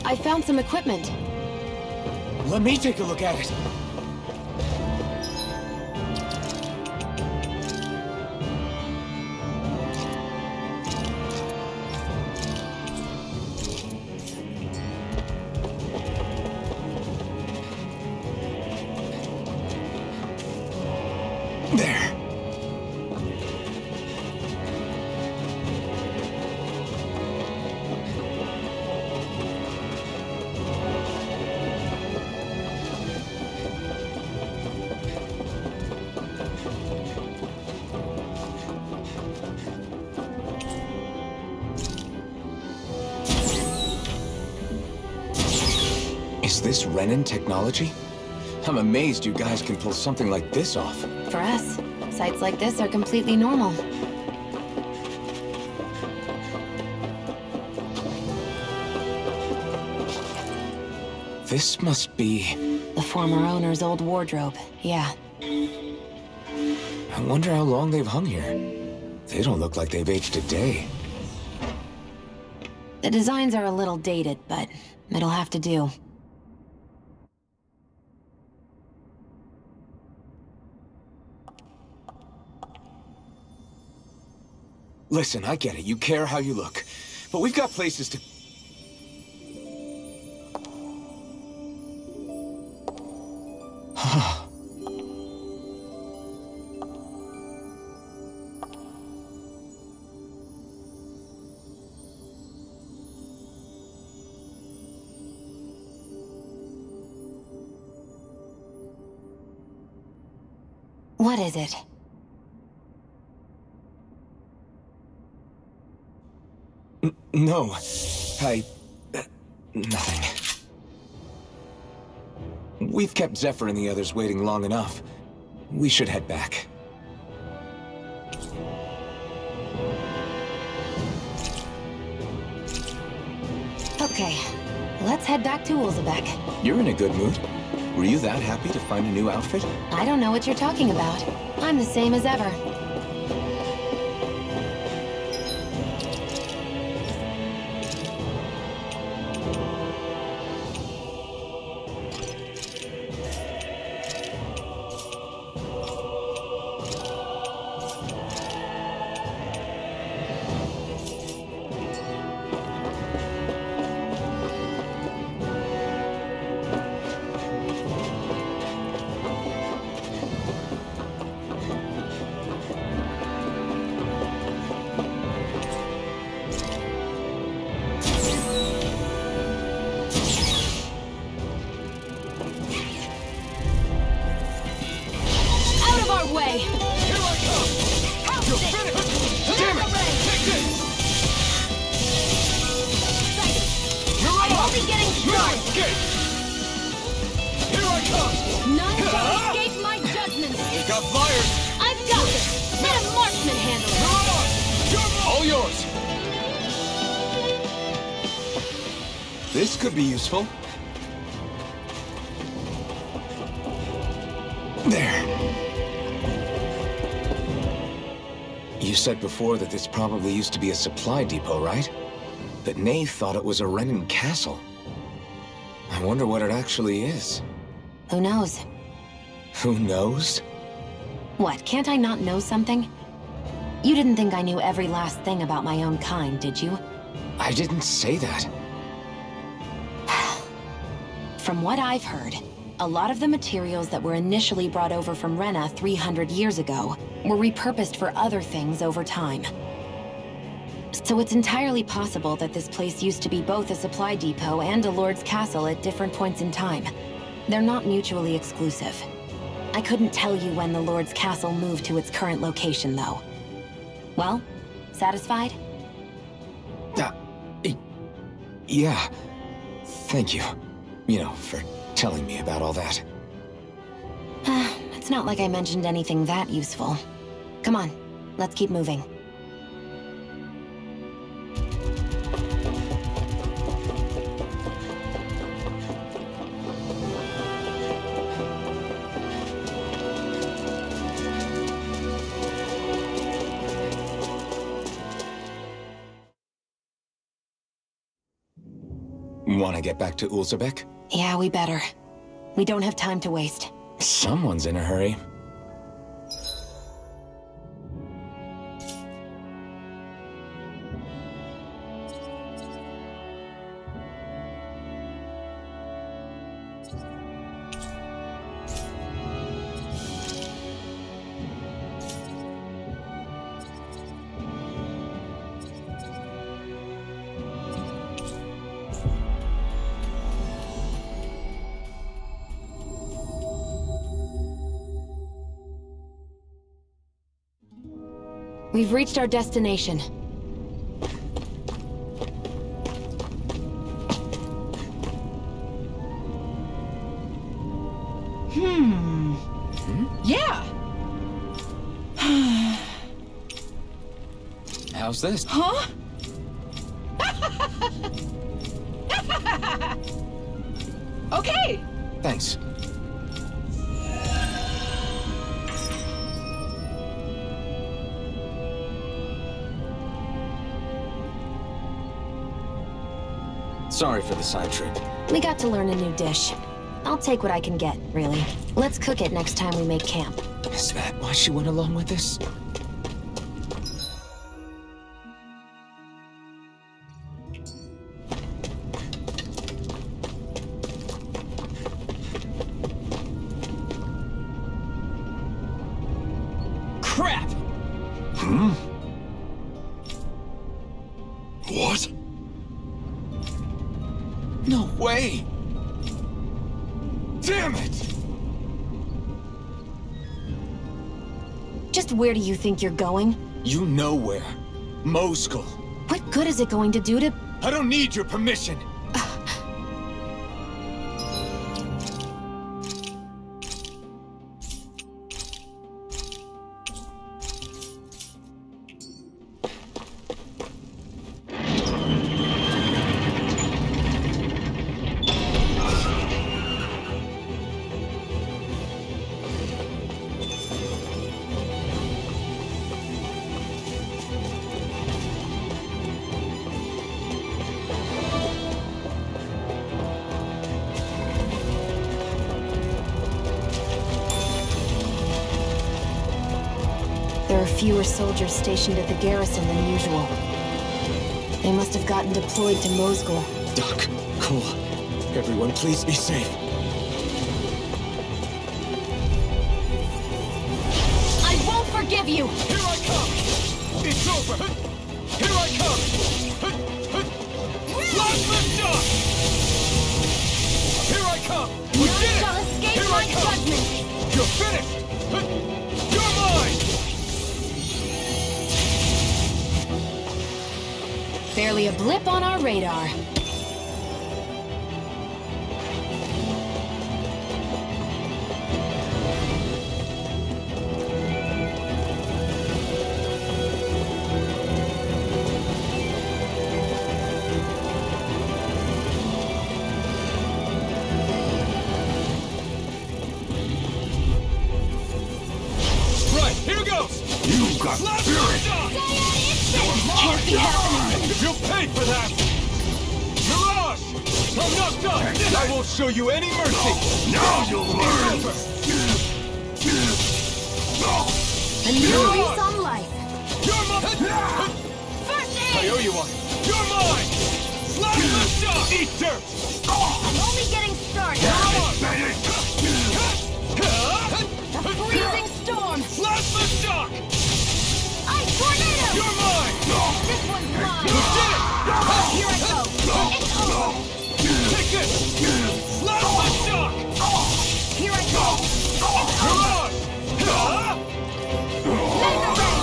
I found some equipment. Let me take a look at it. There. Is this Renin technology? I'm amazed you guys can pull something like this off. For us, sites like this are completely normal. This must be... The former owner's old wardrobe, yeah. I wonder how long they've hung here. They don't look like they've aged a day. The designs are a little dated, but it'll have to do. Listen, I get it. You care how you look. But we've got places to... What is it? No. Nothing. We've kept Zephyr and the others waiting long enough. We should head back. Okay, let's head back to Ulzebek. You're in a good mood. Were you that happy to find a new outfit? I don't know what you're talking about. I'm the same as ever. This could be useful. There. You said before that this probably used to be a supply depot, right? But Nave thought it was a Renan castle. I wonder what it actually is. Who knows? Who knows? What, can't I not know something? You didn't think I knew every last thing about my own kind, did you? I didn't say that. From what I've heard, a lot of the materials that were initially brought over from Rena 300 years ago were repurposed for other things over time. So it's entirely possible that this place used to be both a supply depot and a lord's castle at different points in time. They're not mutually exclusive. I couldn't tell you when the lord's castle moved to its current location, though. Well, satisfied? Yeah. Thank you. You know, for telling me about all that. It's not like I mentioned anything that useful. Come on, let's keep moving. Want to get back to Ulzebek? Yeah, we better. We don't have time to waste. Someone's in a hurry. We've reached our destination. Yeah. How's this? Huh? Okay. Thanks. Sorry for the side trip. We got to learn a new dish. I'll take what I can get, really. Let's cook it next time we make camp. Is that why she went along with this? Crap! What? No way! Damn it! Just where do you think you're going? You know where. Mosul. What good is it going to do to... I don't need your permission. There are fewer soldiers stationed at the garrison than usual. They must have gotten deployed to Mosul. Doc, Cole, everyone please be safe. I won't forgive you! Here I come! It's over! Here I come! Last lift off! Here I come! We None did shall it! escape Here my I come! judgment! You're finished! You're mine! Barely a blip on our radar. paid for that! Mirage! I'm not done! I won't show you any mercy! Now you'll learn! A new lease on life. You're mine! First I aid! owe you one! You're mine! Slash the shot! Eat dirt! I'm only getting started. A freezing storm. Slash the shock! Ice tornado. You're mine! This one's mine. You did it! Here I go. It's over. Take it! Slash the shock! Here I go. It's over. Mirage! Laser ray.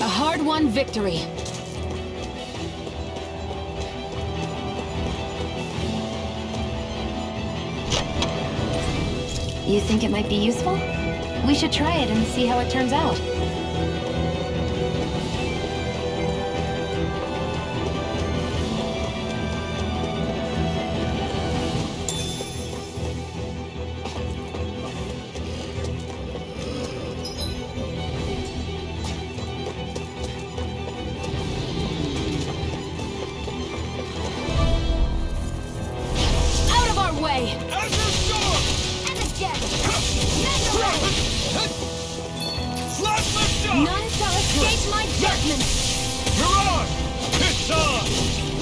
A hard-won victory. You think it might be useful? We should try it and see how it turns out. Out of our way. Azure Storm! And the jet. Laser ray. Slash the shock! None shall escape my judgment. Mirage! It's on!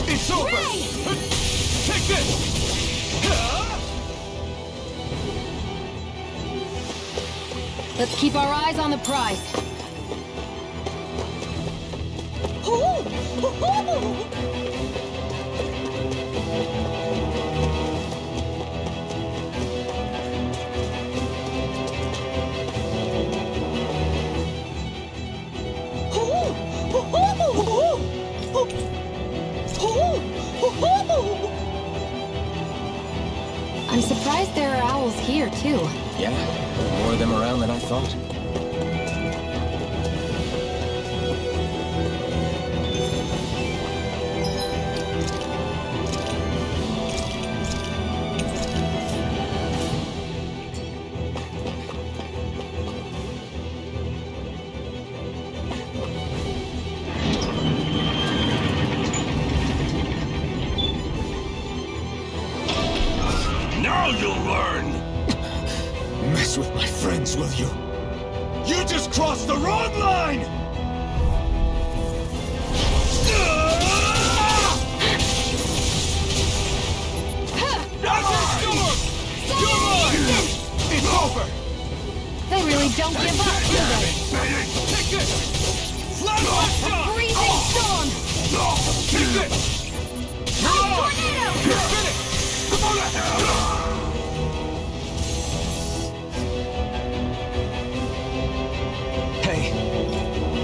It's over! Ray! Take this! Let's keep our eyes on the prize. I'm surprised there are owls here, too. Yeah, more of them around than I thought. Now you'll learn! Mess with my friends, will you? You just crossed the wrong line! Azure Storm! You're mine! It's over! They really don't give up, do they? Take this! Slash the shot! Freezing storm. Take this! Mirage! You're finished! Hey!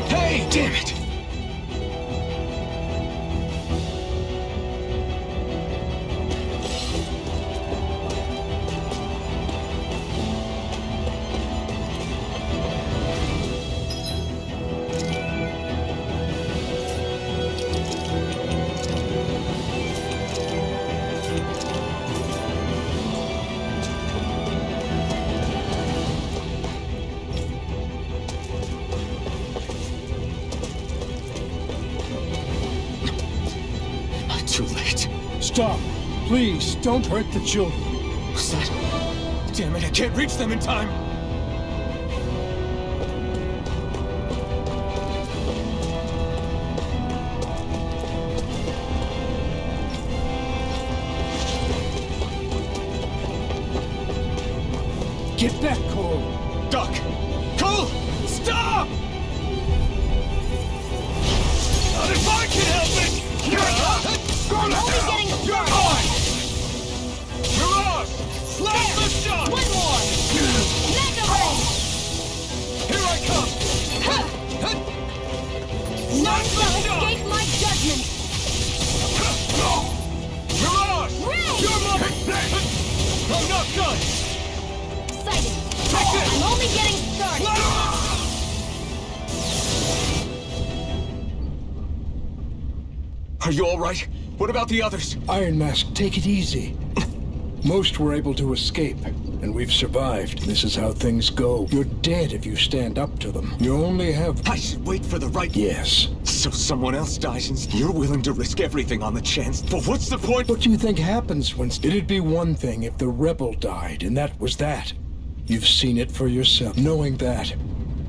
Hey! Damn it! Too late. Stop. Please, don't hurt the children. What's that? Damn it, I can't reach them in time! Get back, Cole. Duck! Cole! Stop! Not if I can help it! I'm only getting You're started. mine! Mirage! Slash the shot! One more. Laser ray. Here I come! None Slash shall the shot! escape my judgment. Mirage! Ray. You're mine! I'm not done! Sighted. Take this! I'm only getting started. Slash the... Are you all right? What about the others? Iron Mask, take it easy. Most were able to escape, and we've survived. This is how things go. You're dead if you stand up to them. You only have... I should wait for the right... Yes. So someone else dies and you're willing to risk everything on the chance. But what's the point? What do you think happens when... It'd be one thing if the rebel died, and that was that. You've seen it for yourself, knowing that.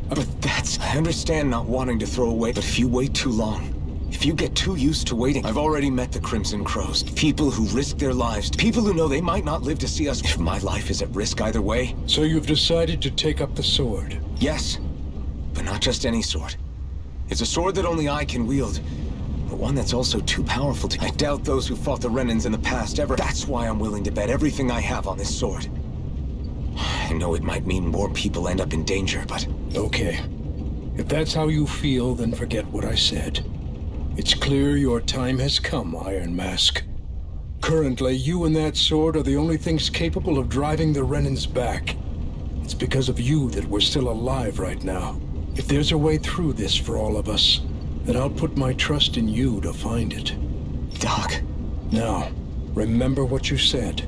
But that's... I understand not wanting to throw away, but if you wait too long, if you get too used to waiting... I've already met the Crimson Crows. People who risk their lives. People who know they might not live to see us. If my life is at risk either way... So you've decided to take up the sword? Yes. But not just any sword. It's a sword that only I can wield. But one that's also too powerful to... I doubt those who fought the Renans in the past ever... That's why I'm willing to bet everything I have on this sword. I know it might mean more people end up in danger, but... Okay. If that's how you feel, then forget what I said. It's clear your time has come, Iron Mask. Currently, you and that sword are the only things capable of driving the Renans back. It's because of you that we're still alive right now. If there's a way through this for all of us, then I'll put my trust in you to find it. Doc. Now, remember what you said.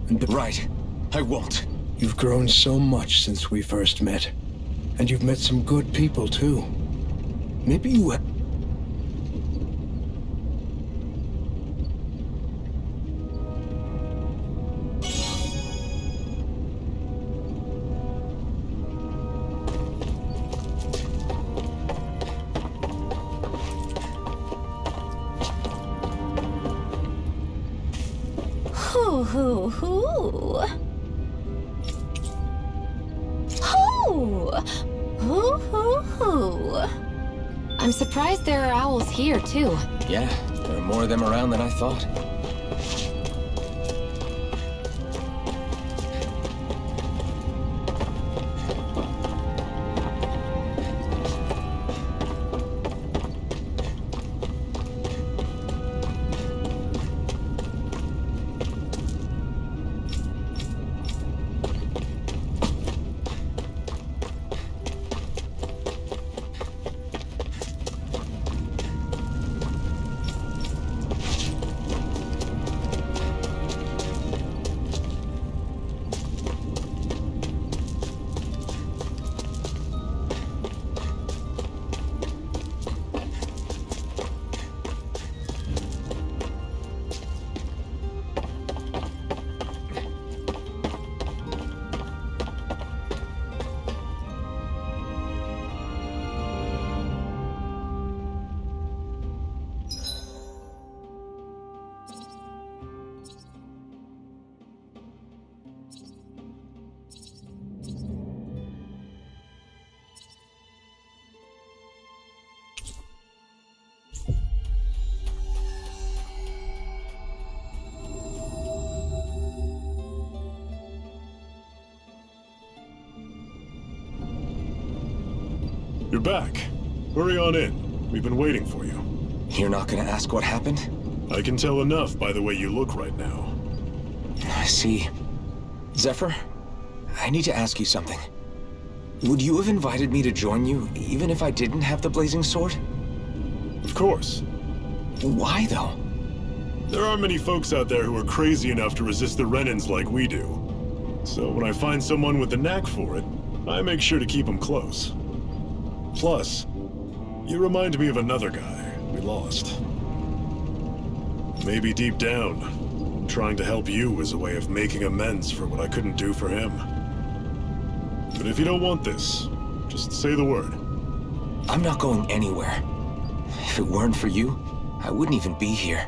And right. I won't. You've grown so much since we first met. And you've met some good people, too. Maybe you... Hoo hoo hoo. Hoo! Hoo hoo hoo. I'm surprised there are owls here, too. Yeah, there are more of them around than I thought. You're back. Hurry on in. We've been waiting for you. You're not gonna ask what happened? I can tell enough by the way you look right now. I see. Zephyr, I need to ask you something. Would you have invited me to join you, even if I didn't have the blazing sword? Of course. Why, though? There aren't many folks out there who are crazy enough to resist the Renans like we do. So when I find someone with the knack for it, I make sure to keep them close. Plus, you remind me of another guy we lost. Maybe deep down, trying to help you is a way of making amends for what I couldn't do for him. But if you don't want this, just say the word. I'm not going anywhere. If it weren't for you, I wouldn't even be here.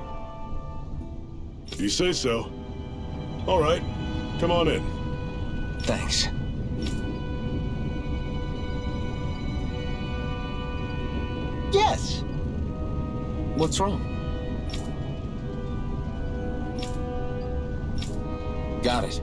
If you say so. All right, come on in. Thanks. Yes! What's wrong? Got it.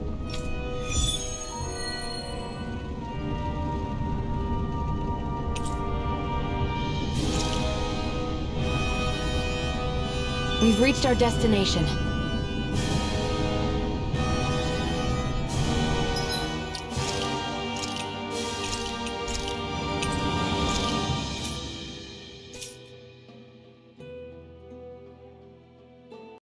We've reached our destination.